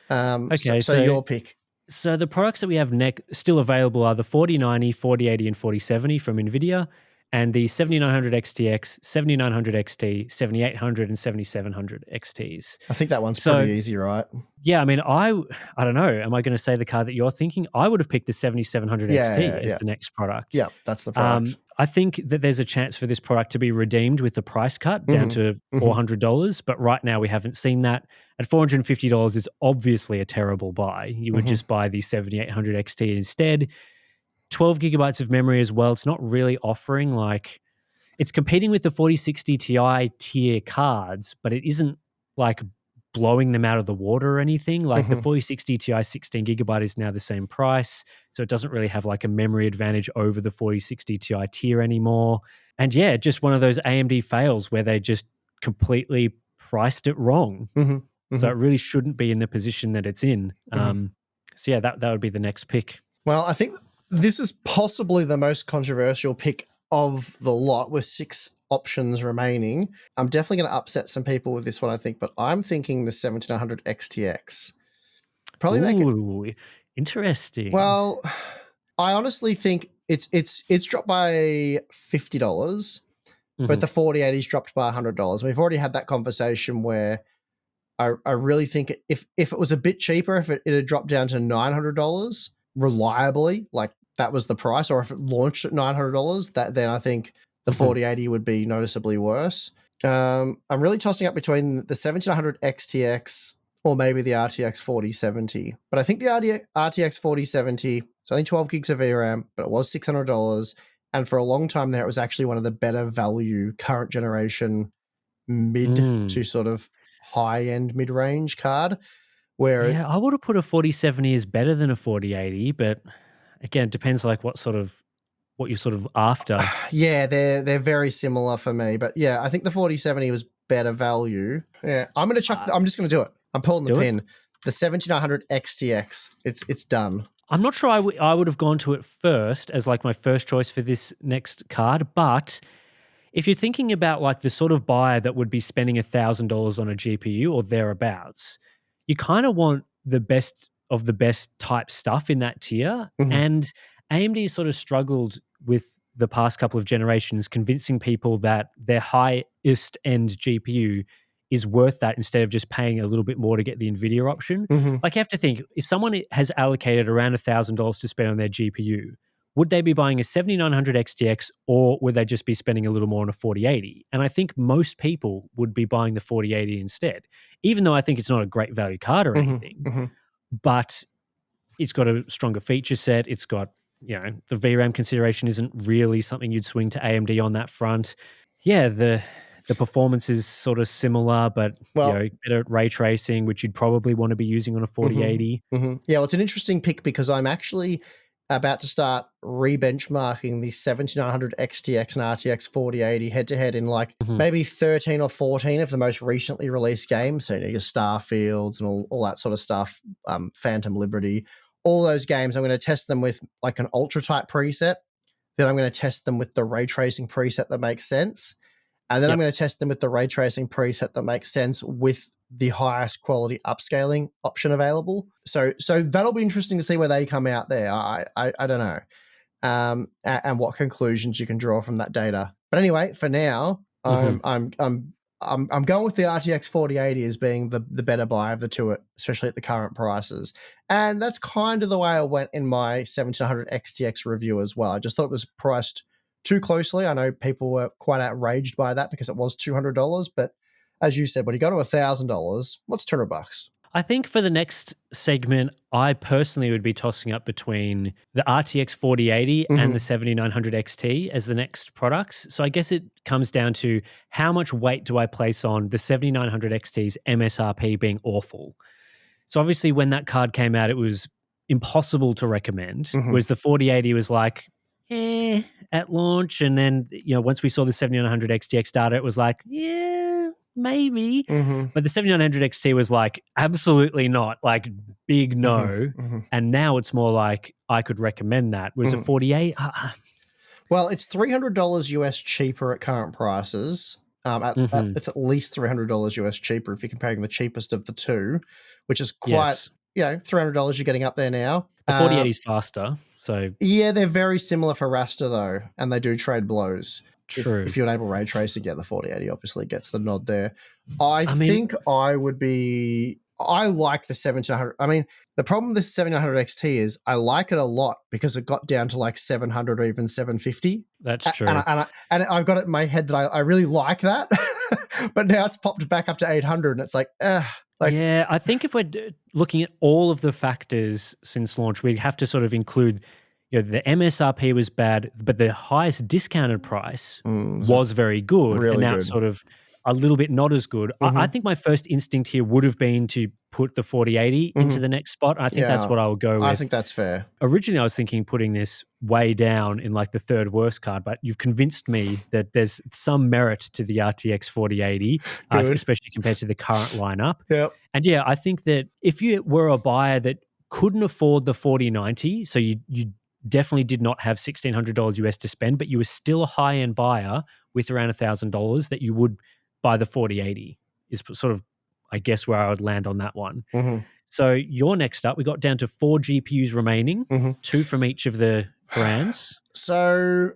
Okay, so your pick. So the products that we have still available are the 4090, 4080, and 4070 from Nvidia, and the 7900 XTX, 7900 XT, 7800, and 7700 XTs. I think that one's pretty easy, right? Yeah, I mean, I don't know. Am I going to say the card that you're thinking? I would have picked the 7700 XT as the next product. Yeah, that's the product. I think that there's a chance for this product to be redeemed with the price cut down to $400, but right now we haven't seen that. At $450, it's obviously a terrible buy. You would just buy the 7800 XT instead. 12 gigabytes of memory as well. It's not really offering it's competing with the 4060 Ti tier cards, but it isn't like blowing them out of the water or anything. Like the 4060 Ti 16 gigabyte is now the same price, so it doesn't really have like a memory advantage over the 4060 Ti tier anymore. And yeah, just one of those AMD fails where they just completely priced it wrong. So it really shouldn't be in the position that it's in. So yeah, that would be the next pick. Well, I think this is possibly the most controversial pick of the lot with 6 options remaining. I'm definitely going to upset some people with this one, I think, but I'm thinking the 1700 XTX. Probably make it interesting. Well, I honestly think it's dropped by $50, but the 4080's dropped by $100. We've already had that conversation where I really think if it was a bit cheaper, if it had dropped down to $900 reliably, like that was the price, or if it launched at $900, then I think the 4080 would be noticeably worse. I'm really tossing up between the 1700 XTX or maybe the RTX 4070. But I think the RTX 4070, it's only 12 gigs of VRAM, but it was $600. And for a long time there, it was actually one of the better value current generation mid to sort of high-end mid-range card. Where I would have put a 4070 as better than a 4080, but again, it depends like what you're sort of after. Yeah, they're very similar for me, but yeah, I think the 4070 was better value. Yeah, I'm just going to do it. I'm pulling the pin. The 7900 XTX, it's done. I'm not sure I would have gone to it first as like my first choice for this next card, but if you're thinking about like the sort of buyer that would be spending $1,000 on a GPU or thereabouts, you kind of want the best of the best type stuff in that tier. Mhm, And AMD sort of struggled with the past couple of generations convincing people that their highest end GPU is worth that instead of just paying a little bit more to get the Nvidia option. mhm, Like you have to think, if someone has allocated around $1,000 to spend on their GPU, would they be buying a 7900 XTX or would they just be spending a little more on a 4080? And I think most people would be buying the 4080 instead, even though I think it's not a great value card or mhm, anything, mhm. but it's got a stronger feature set. It's got, the VRAM consideration isn't really something you'd swing to AMD on that front. Yeah, the performance is sort of similar, but Well, better ray tracing, which you'd probably want to be using on a mhm, 4080. mhm. Yeah, well, it's an interesting pick because I'm actually about to start re-benchmarking the 7900 XTX and RTX 4080 head-to-head in like Mhm. maybe 13 or 14 of the most recently released games. So your Starfields and all that sort of stuff, Phantom Liberty, all those games. I'm going to test them with like an ultra type preset. Then I'm going to test them with the ray tracing preset that makes sense. And then I'm Yep. going to test them with the ray tracing preset that makes sense with the highest quality upscaling option available. So that'll be interesting to see where they come out there. I don't know, and what conclusions you can draw from that data. But anyway, for now, Mhm. I'm going with the RTX 4080 as being the better buy of the two, especially at the current prices. And that's kind of the way I went in my 1700 XTX review as well. I just thought it was priced too closely. I know people were quite outraged by that because it was $200, but as you said, when you go to $1,000, what's $200? I think for the next segment, I personally would be tossing up between the RTX 4080 and the Mm-hmm. 7900 XT as the next products. So I guess it comes down to how much weight do I place on the 7900 XT's MSRP being awful. So obviously, when that card came out, it was impossible to recommend. Mm-hmm. Whereas the 4080 was like, at launch, and then once we saw the 7900 XTX data, it was like, yeah, maybe. Mm-hmm. But the 7900 XT was like, absolutely not, like big no. Mm-hmm. Mm-hmm. And now it's more like I could recommend that. Was a Mm-hmm. 48? Well, it's $300 US cheaper at current prices. Mhm. It's at least $300 US cheaper if you're comparing the cheapest of the two, which is quite, Yes, $300 you're getting up there now. the 4080 is faster, so Yeah, they're very similar for Rasta though, and they do trade blows. true. If you enable ray tracing, yeah, the 4080 obviously gets the nod there. I I mean, think I would be. I like the 1700. I mean, the problem with the 1700 XT is I like it a lot because it got down to like 700 or even 750. that's true. And I've got it in my head that I really like that, but now it's popped back up to 800, and it's like, Yeah, I think if we're looking at all of the factors since launch, we have to sort of include, the MSRP was bad, but the highest discounted price it's was very good, and really now it's good. sort of a little bit not as good. I Hmm. think my first instinct here would have been to put the 4080 Hmm. into the next spot. I think that's Yeah, what I would go I with. think that's fair. Originally, I was thinking putting this way down in like the third worst card, but you've convinced me that there's some merit to the RTX 4080, Good. especially compared to the current lineup. Yep. And yeah, I think that if you were a buyer that couldn't afford the 4090, so you definitely did not have $1,600 US to spend, but you were still a high end buyer with around $1,000, that you would buy the 4080 is sort of, I guess, where I would land on that one. Hmm. So you're next up. We got down to 4 GPUs remaining, Hmm. 2 from each of the brands. So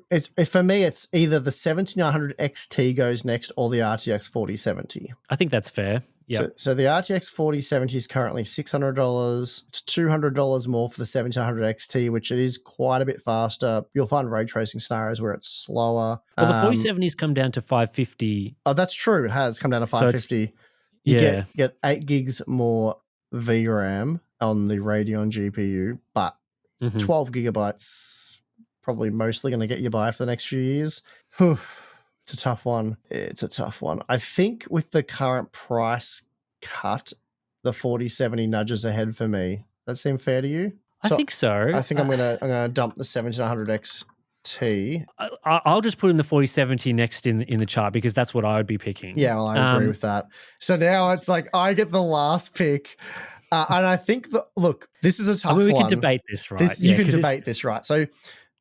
for me, it's either the 7900 XT goes next or the RTX 4070. I think that's fair. Yep. So the RTX 4070 is currently $600. It's $200 more for the 1700 XT, which it is quite a bit faster. You'll find ray tracing scenarios where it's slower. Well, the 4070's come down to 550. Oh, that's true. It has come down to So it's 550. You yeah. get 8 gigs more VRAM on the Radeon GPU, but Mhm. 12 gigabytes probably mostly going to get you by for the next few years. Whew. It's a tough one. It's a tough one. I think with the current price cut, the 4070 nudges ahead for me. That seem fair to you? I So think so. I think I'm gonna dump the 1700 XT. I'll just put in the 4070 next in the chart because that's what I would be picking. Yeah, well, I agree with that. So now it's like I get the last pick. And I think that, look, this is a tough I mean, we one. can debate this, right? You can debate this, right? So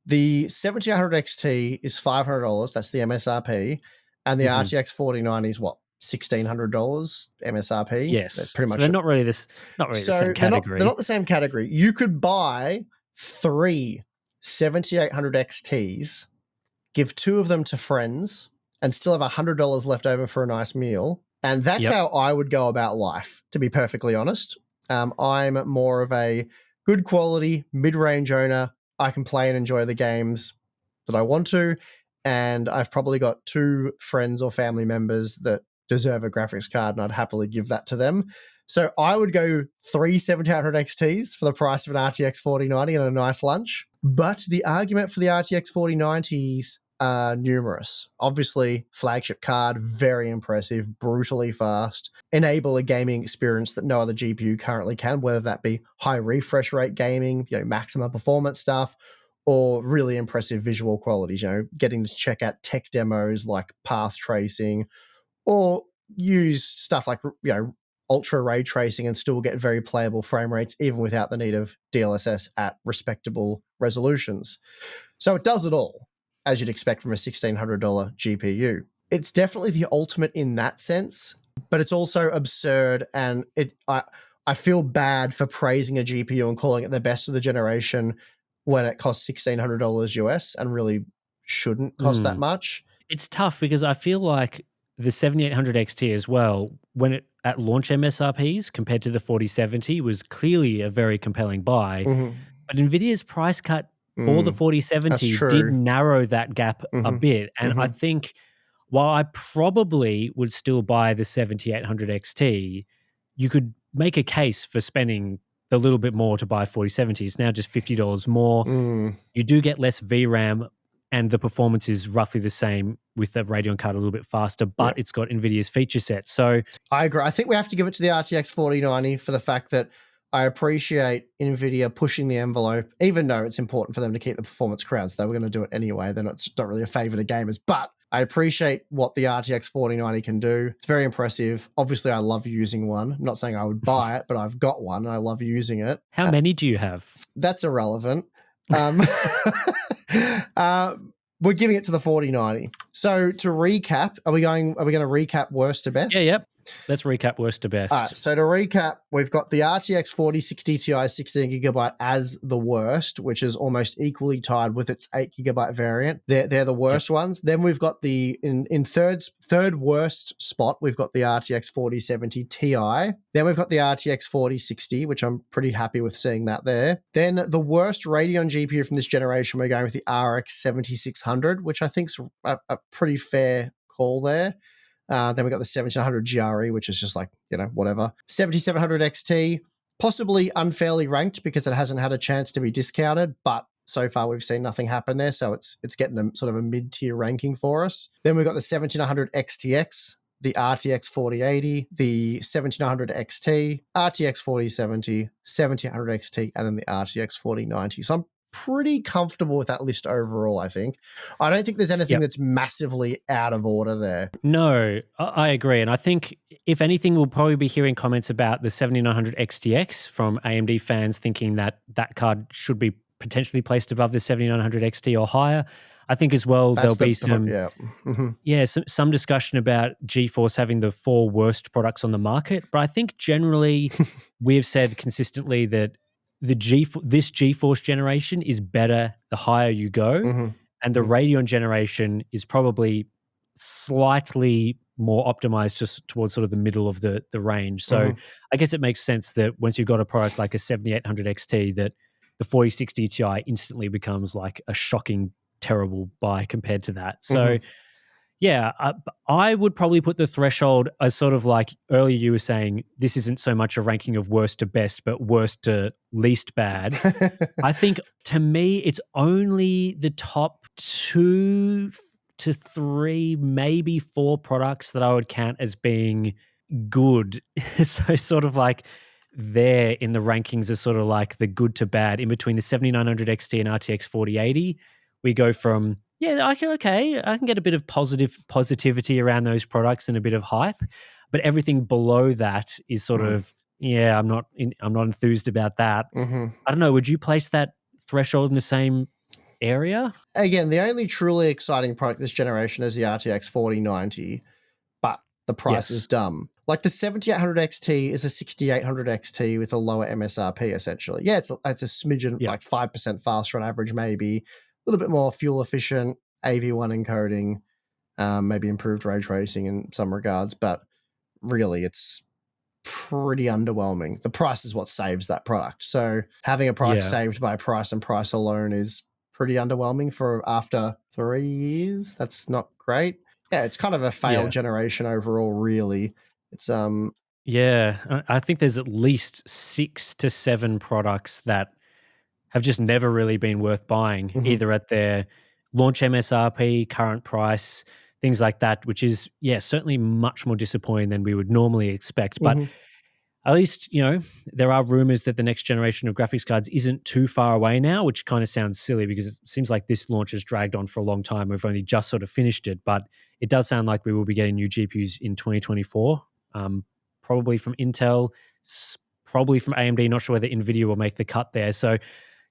the 7800 XT is $500. That's the MSRP. And the RTX 4090 is what? $1,600 MSRP. Yes. They're pretty much. So they're not really the same category. They're not the same category. You could buy 3 7800 XTs, give 2 of them to friends, and still have $100 left over for a nice meal. And that's how I would go about life, to be perfectly honest. I'm more of a good quality, mid-range owner. I can play and enjoy the games that I want to. And I've probably got 2 friends or family members that deserve a graphics card, and I'd happily give that to them. So I would go 3 7800 XTs for the price of an RTX 4090 and a nice lunch. But the argument for the RTX 4090s are numerous. Obviously, flagship card, very impressive, brutally fast, enable a gaming experience that no other GPU currently can, whether that be high refresh rate gaming, maximum performance stuff, or really impressive visual qualities, getting to check out tech demos like path tracing, or use stuff like, ultra ray tracing and still get very playable frame rates, even without the need of DLSS at respectable resolutions. So it does it all, as you'd expect from a $1,600 GPU. It's definitely the ultimate in that sense, but it's also absurd, and I feel bad for praising a GPU and calling it the best of the generation when it costs $1,600 US and really shouldn't cost that much. It's tough because I feel like the 7800 XT as well, when it at launch MSRPs compared to the 4070, was clearly a very compelling buy. But Nvidia's price cut for the 4070 did narrow that gap a bit. And I think while I probably would still buy the 7800 XT, you could make a case for spending the little bit more to buy 4070. It's now just $50 more. You do get less VRAM, and the performance is roughly the same with the Radeon card, a little bit faster, but it's got NVIDIA's feature set. So I agree. I think we have to give it to the RTX 4090 for the fact that I appreciate NVIDIA pushing the envelope, even though it's important for them to keep the performance crowns. They were going to do it anyway. It's not really a favor to gamers, but I appreciate what the RTX 4090 can do. It's very impressive. Obviously, I love using one. I'm not saying I would buy it, but I've got one and I love using it. How many do you have? That's irrelevant. We're giving it to the 4090. So to recap, are we going to recap worst to best? Yeah, yep. Let's recap worst to best. All right, so to recap, we've got the RTX 4060 Ti 16GB as the worst, which is almost equally tied with its 8GB variant. They're the worst ones. Then we've got in third worst spot, we've got the RTX 4070 Ti. Then we've got the RTX 4060, which I'm pretty happy with seeing that there. Then the worst Radeon GPU from this generation, we're going with the RX 7600, which I think's a pretty fair call there. Then we got the 1700 GRE, which is just like, whatever. 7700 XT, possibly unfairly ranked because it hasn't had a chance to be discounted, but so far we've seen nothing happen there, so it's getting a sort of a mid-tier ranking for us. Then we've got the 1700 XTX, the RTX 4080, the 1700 XT, RTX 4070, 1700 XT, and then the RTX 4090. So I'm pretty comfortable with that list overall, I think. I don't think there's anything that's massively out of order there. No, I agree. And I think, if anything, we'll probably be hearing comments about the 7900 XTX from AMD fans thinking that that card should be potentially placed above the 7900 XT or higher. I think as well there'll be some some discussion about GeForce having the 4 worst products on the market. But I think generally we've said consistently that this GeForce generation is better the higher you go, and the Radeon generation is probably slightly more optimized just towards sort of the middle of the range. So I guess it makes sense that once you've got a product like a 7800 XT, that the 4060 Ti instantly becomes like a shocking, terrible buy compared to that. So yeah, I would probably put the threshold as sort of like earlier you were saying, this isn't so much a ranking of worst to best, but worst to least bad. I think to me, it's only the top 2 to 3, maybe 4 products that I would count as being good. So sort of like there in the rankings is sort of like the good to bad. In between the 7900 XT and RTX 4080, we go from I can get a bit of positivity around those products and a bit of hype, but everything below that is sort of yeah, I'm not enthused about that. Mhm. I don't know. Would you place that threshold in the same area? Again, the only truly exciting product this generation is the RTX 4090, but the price is Yes. dumb. Like the 7800 XT is a 6800 XT with a lower MSRP, essentially. Yeah, it's a smidgen, Yeah. like 5% faster on average, maybe. A little bit more fuel efficient, AV1 encoding, maybe improved ray tracing in some regards, but really it's pretty underwhelming. The price is what saves that product. So having a product Yeah. saved by price and price alone is pretty underwhelming for after 3 years. That's not great. Yeah, it's kind of a failed Yeah. generation overall, really. It's Yeah. I think there's at least 6 to 7 products that have just never really been worth buying, mhm, either at their launch MSRP, current price, things like that, which is, yeah, certainly much more disappointing than we would normally expect. But mhm, at least, there are rumors that the next generation of graphics cards isn't too far away now, which kind of sounds silly because it seems like this launch has dragged on for a long time. We've only just sort of finished it, but it does sound like we will be getting new GPUs in 2024, probably from Intel, probably from AMD. Not sure whether Nvidia will make the cut there. So,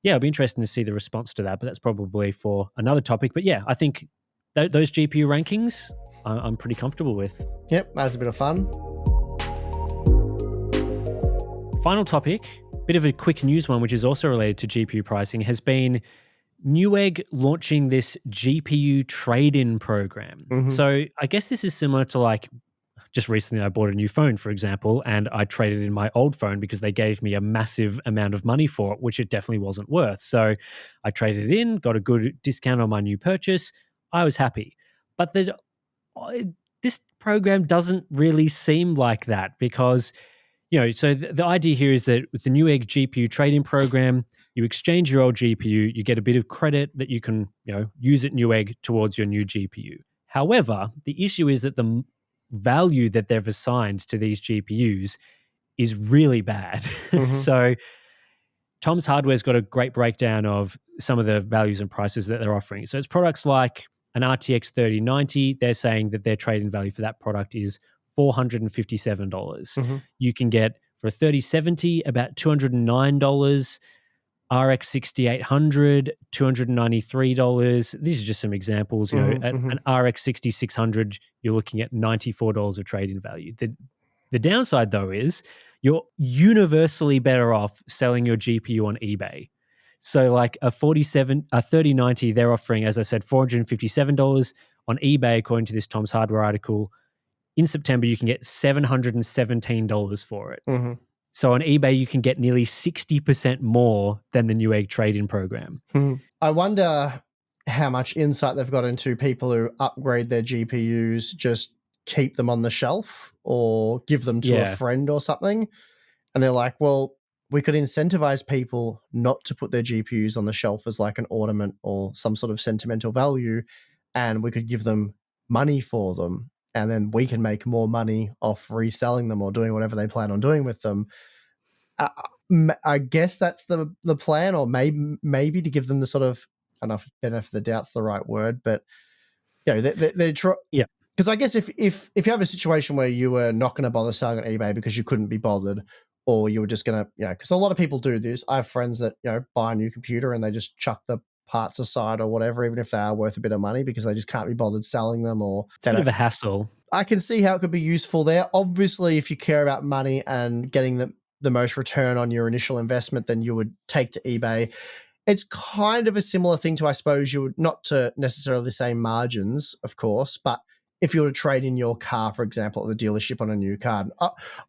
yeah, it'll be interesting to see the response to that, but that's probably for another topic. But yeah, I think those GPU rankings, I'm pretty comfortable with. yep, that's a bit of fun. Final topic, bit of a quick news one, which is also related to GPU pricing, has been Newegg launching this GPU trade-in program. Mhm, So I guess this is similar to like just recently I bought a new phone, for example, and I traded in my old phone because they gave me a massive amount of money for it, which it definitely wasn't worth. So I traded it in, got a good discount on my new purchase. I was happy. But this program doesn't really seem like that because so the idea here is that with the Newegg GPU trading program, you exchange your old GPU, you get a bit of credit that you can, use at Newegg towards your new GPU. However, the issue is that the value that they've assigned to these GPUs is really bad. mhm, So Tom's Hardware's got a great breakdown of some of the values and prices that they're offering. So it's products like an RTX 3090. They're saying that their trade-in value for that product is $457. mhm, You can get for a 3070 about $209, RX 6800, $293. These are just some examples. mhm, At mhm, an RX 6600, you're looking at $94 of trade-in value. The downside, though, is you're universally better off selling your GPU on eBay. So, like a 3090, they're offering, as I said, $457 on eBay, according to this Tom's Hardware article. In September, you can get $717 for it. mhm. So on eBay, you can get nearly 60% more than the Newegg trade-in program. I wonder how much insight they've got into people who upgrade their GPUs, just keep them on the shelf or give them to a Yeah, friend or something. And they're like, well, we could incentivize people not to put their GPUs on the shelf as like an ornament or some sort of sentimental value. And we could give them money for them. And then we can make more money off reselling them or doing whatever they plan on doing with them. Uh, I guess that's the plan, or maybe to give them the sort of, I don't know if the doubt's the right word, but they're yeah, because I guess if you have a situation where you were not going to bother selling on eBay because you couldn't be bothered, or you were just going to, because a lot of people do this. I have friends that buy a new computer and they just chuck the parts aside or whatever, even if they are worth a bit of money because they just can't be bothered selling them, or it's a they bit don't. of a hassle. I can see how it could be useful there. Obviously, if you care about money and getting the most return on your initial investment, then you would take to eBay. It's kind of a similar thing to, I suppose, you would not to necessarily the same margins, of course, but if you were to trade in your car, for example, at the dealership on a new car,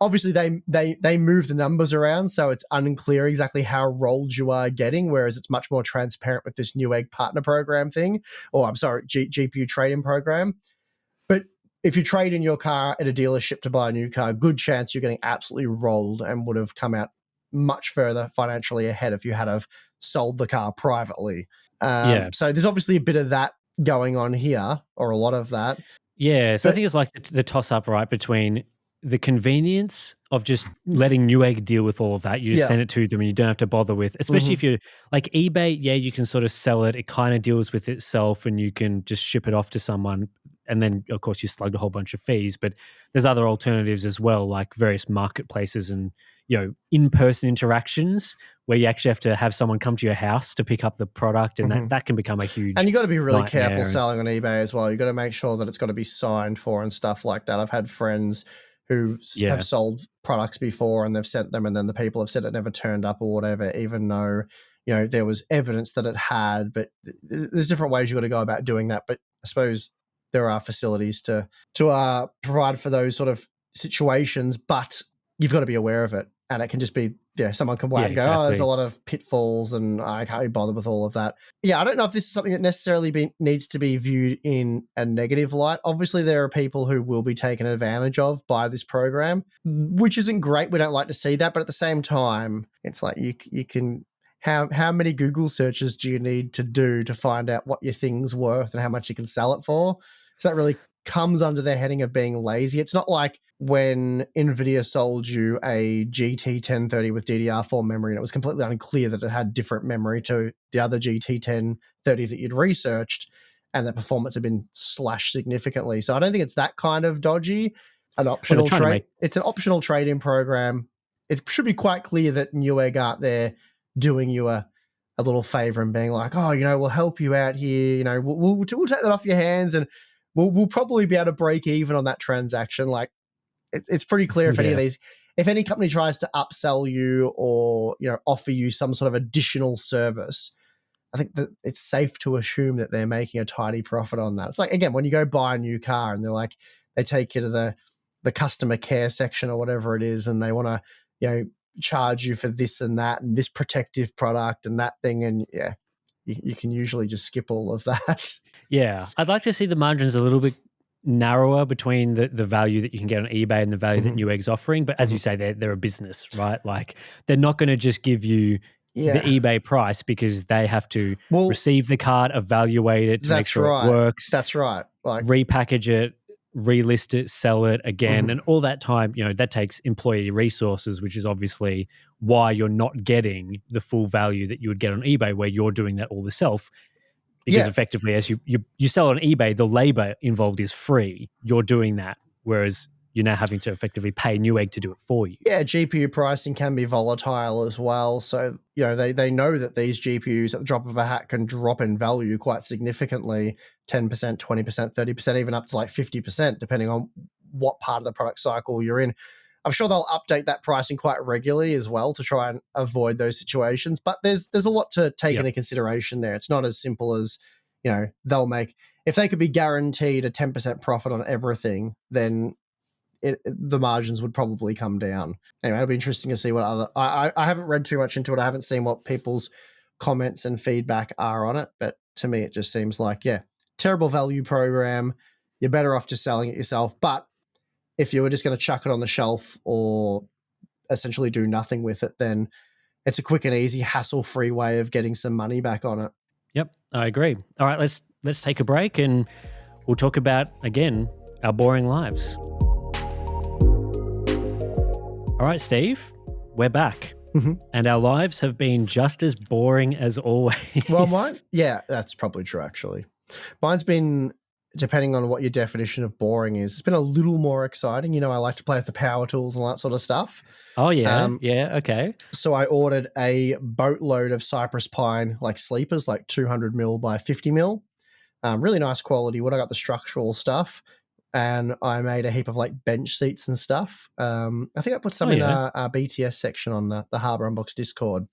obviously they move the numbers around, so it's unclear exactly how rolled you are getting. Whereas it's much more transparent with this Newegg partner program thing, or I'm sorry, GPU trade-in program. But if you trade in your car at a dealership to buy a new car, good chance you're getting absolutely rolled and would have come out much further financially ahead if you had have sold the car privately. Yeah. So there's obviously a bit of that going on here, or a lot of that. Yeah. So I But think it's like the toss-up, right, between the convenience of just letting Newegg deal with all of that. You just yeah, send it to them and you don't have to bother with, especially mhm, if you're like eBay, yeah, you can sort of sell it. It kind of deals with itself and you can just ship it off to someone. and then of course you slug a whole bunch of fees. But there's other alternatives as well, like various marketplaces and in-person interactions where you actually have to have someone come to your house to pick up the product, and that can become a huge and you got to be really careful nightmare. selling on eBay as well. You got to make sure that it's got to be signed for and stuff like that. I've had friends who have sold products before and they've sent them, and then the people have said it never turned up or whatever, even though there was evidence that it had. But there's different ways you got to go about doing that. But I suppose there are facilities to provide for those sort of situations, but you've got to be aware of it. And it can just be, someone can and go, oh, there's a lot of pitfalls and I can't be bothered with all of that. Yeah, I don't know if this is something that necessarily needs to be viewed in a negative light. Obviously, there are people who will be taken advantage of by this program, which isn't great. We don't like to see that. But at the same time, it's like you can... How many Google searches do you need to do to find out what your thing's worth and how much you can sell it for? So that really comes under the heading of being lazy. It's not like when Nvidia sold you a GT 1030 with DDR4 memory and it was completely unclear that it had different memory to the other GT 1030 that you'd researched, and the performance had been slashed significantly. So I don't think it's that kind of dodgy. An optional trade. It's an optional trade-in program. It should be quite clear that Newegg aren't there doing you a little favor and being like, oh, we'll help you out here. We'll take that off your hands and we'll probably be able to break even on that transaction. Like, it's pretty clear if any company tries to upsell you or offer you some sort of additional service, I think that it's safe to assume that they're making a tidy profit on that. It's like, again, when you go buy a new car and they take you to the customer care section or whatever it is, and they want to charge you for this and that and this protective product and that thing, and you can usually just skip all of that. Yeah, I'd like to see the margins a little bit narrower between the value that you can get on eBay and the value that Newegg's offering. But as you say, they're a business, right? Like, they're not going to just give you the eBay price because they have to receive the card, evaluate it to make sure it works. That's right. Like, repackage it, relist it, sell it again, and all that time, that takes employee resources, which is obviously why you're not getting the full value that you would get on eBay, where you're doing that all yourself. Because effectively, as you sell on eBay, the labor involved is free. You're doing that, whereas you're now having to effectively pay Newegg to do it for you. Yeah, GPU pricing can be volatile as well. So, they know that these GPUs at the drop of a hat can drop in value quite significantly, 10%, 20%, 30%, even up to like 50%, depending on what part of the product cycle you're in. I'm sure they'll update that pricing quite regularly as well to try and avoid those situations. But there's a lot to take into consideration there. It's not as simple as, they'll make... If they could be guaranteed a 10% profit on everything, then the margins would probably come down. Anyway, it'll be interesting to see what other... I haven't read too much into it. I haven't seen what people's comments and feedback are on it. But to me, it just seems like, terrible value program. You're better off just selling it yourself. But if you were just going to chuck it on the shelf or essentially do nothing with it, then it's a quick and easy, hassle-free way of getting some money back on it. Yep, I agree. All right, let's take a break and we'll talk about, again, our boring lives. All right, Steve, we're back. And our lives have been just as boring as always. Well, that's probably true, actually. Mine's been... depending on what your definition of boring is, it's been a little more exciting. I like to play with the power tools and all that sort of stuff. Oh, yeah. Okay. So I ordered a boatload of cypress pine, like sleepers, like 200 mil by 50 mil. Really nice quality wood. I got the structural stuff, and I made a heap of like bench seats and stuff. I think I put some in our BTS section on the Harbour Unbox Discord.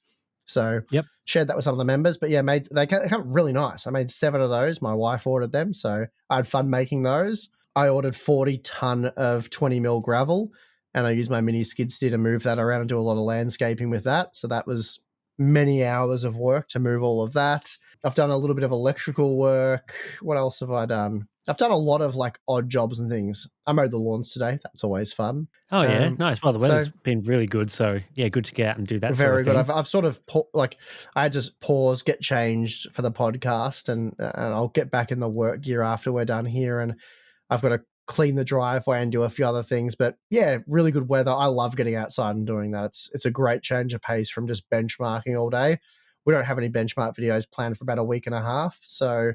So shared that with some of the members, but they come really nice. I made 7 of those. My wife ordered them, so I had fun making those. I ordered 40 ton of 20 mil gravel, and I used my mini skid steer to move that around and do a lot of landscaping with that. So that was many hours of work to move all of that. I've done a little bit of electrical work. What else have I done? I've done a lot of like odd jobs and things. I mowed the lawns today. That's always fun. Oh yeah, nice. Well, the weather's been really good, so good to get out and do that. Very good. I've sort of I just pause, get changed for the podcast, and I'll get back in the work gear after we're done here, and I've got to clean the driveway and do a few other things. But really good weather. I love getting outside and doing that. It's a great change of pace from just benchmarking all day. We don't have any benchmark videos planned for about a week and a half, so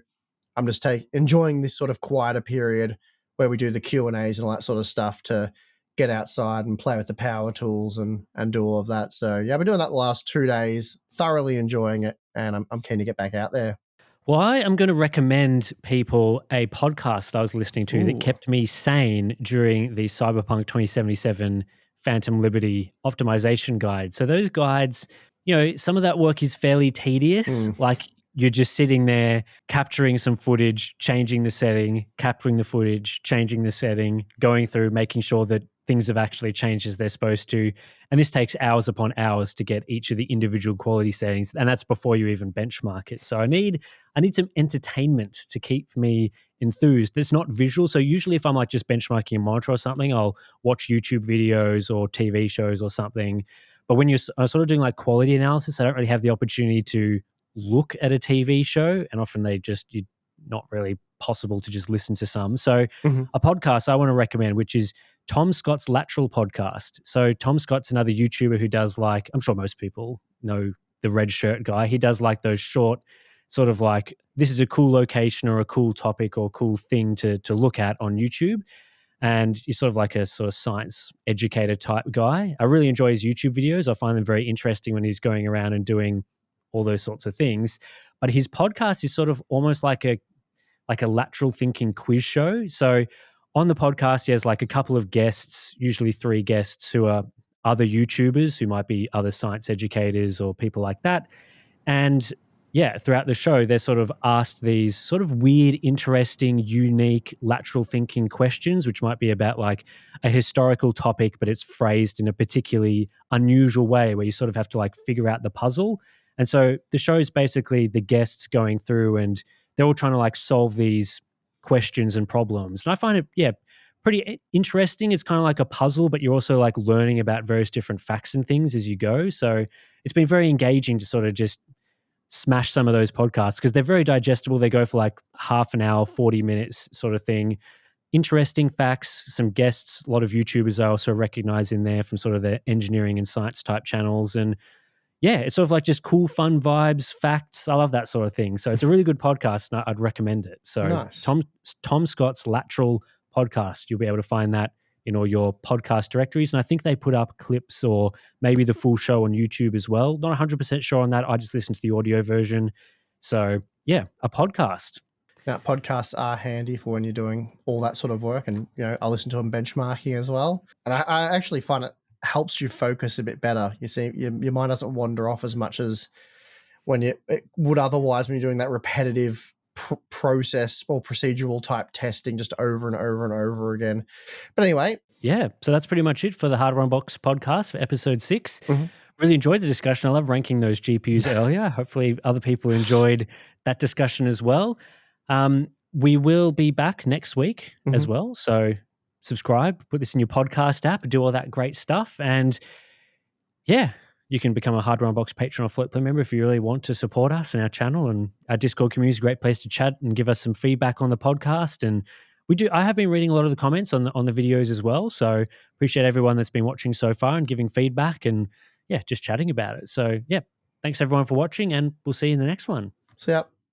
I'm just enjoying this sort of quieter period where we do the Q&As and all that sort of stuff to get outside and play with the power tools and do all of that. So yeah, I've been doing that the last 2 days, thoroughly enjoying it, and I'm keen to get back out there. Well, I am going to recommend people a podcast that I was listening to that kept me sane during the Cyberpunk 2077 Phantom Liberty optimization guide. So those guides, some of that work is fairly tedious. Like you're just sitting there capturing some footage, changing the setting, capturing the footage, changing the setting, going through, making sure that things have actually changed as they're supposed to. And this takes hours upon hours to get each of the individual quality settings. And that's before you even benchmark it. So I need some entertainment to keep me enthused. It's not visual. So usually if I'm like just benchmarking a monitor or something, I'll watch YouTube videos or TV shows or something. But when you're sort of doing like quality analysis, I don't really have the opportunity to look at a TV show. And often you're not really possible to just listen to some. So a podcast I want to recommend, which is Tom Scott's Lateral Podcast. So Tom Scott's another YouTuber who does like, I'm sure most people know the red shirt guy. He does like those short sort of like, this is a cool location or a cool topic or cool thing to look at on YouTube. And he's sort of like a sort of science educator type guy. I really enjoy his YouTube videos. I find them very interesting when he's going around and doing all those sorts of things. But his podcast is sort of almost like a lateral thinking quiz show. So on the podcast, he has like a couple of guests, usually 3 guests who are other YouTubers who might be other science educators or people like that. And yeah, throughout the show, they're sort of asked these sort of weird, interesting, unique lateral thinking questions, which might be about like a historical topic, but it's phrased in a particularly unusual way where you sort of have to like figure out the puzzle. And so the show is basically the guests going through and they're all trying to like solve these questions and problems. And I find it, pretty interesting. It's kind of like a puzzle, but you're also like learning about various different facts and things as you go. So it's been very engaging to sort of just smash some of those podcasts because they're very digestible. They go for like half an hour, 40 minutes sort of thing. Interesting facts, some guests, a lot of YouTubers I also recognize in there from sort of the engineering and science type channels. And yeah, it's sort of like just cool, fun vibes, facts. I love that sort of thing. So it's a really good podcast and I'd recommend it. So nice. Tom Scott's Lateral Podcast, you'll be able to find that in all your podcast directories. And I think they put up clips or maybe the full show on YouTube as well. Not 100% sure on that. I just listened to the audio version. So yeah, a podcast. Now, podcasts are handy for when you're doing all that sort of work. And, I listen to them benchmarking as well. And I actually find it helps you focus a bit better. You see, your mind doesn't wander off as much as when it would otherwise when you're doing that repetitive process or procedural type testing just over and over and over again. But anyway. Yeah, so that's pretty much it for the Hardware Unboxed podcast for episode 6. Really enjoyed the discussion. I love ranking those GPUs earlier. Hopefully other people enjoyed that discussion as well. We will be back next week as well. So subscribe, put this in your podcast app, do all that great stuff. And yeah, you can become a Hardware Unboxed patron or Float Play member if you really want to support us and our channel. And our Discord community is a great place to chat and give us some feedback on the podcast. And I have been reading a lot of the comments on the videos as well. So appreciate everyone that's been watching so far and giving feedback and yeah, just chatting about it. So yeah, thanks everyone for watching and we'll see you in the next one. See ya.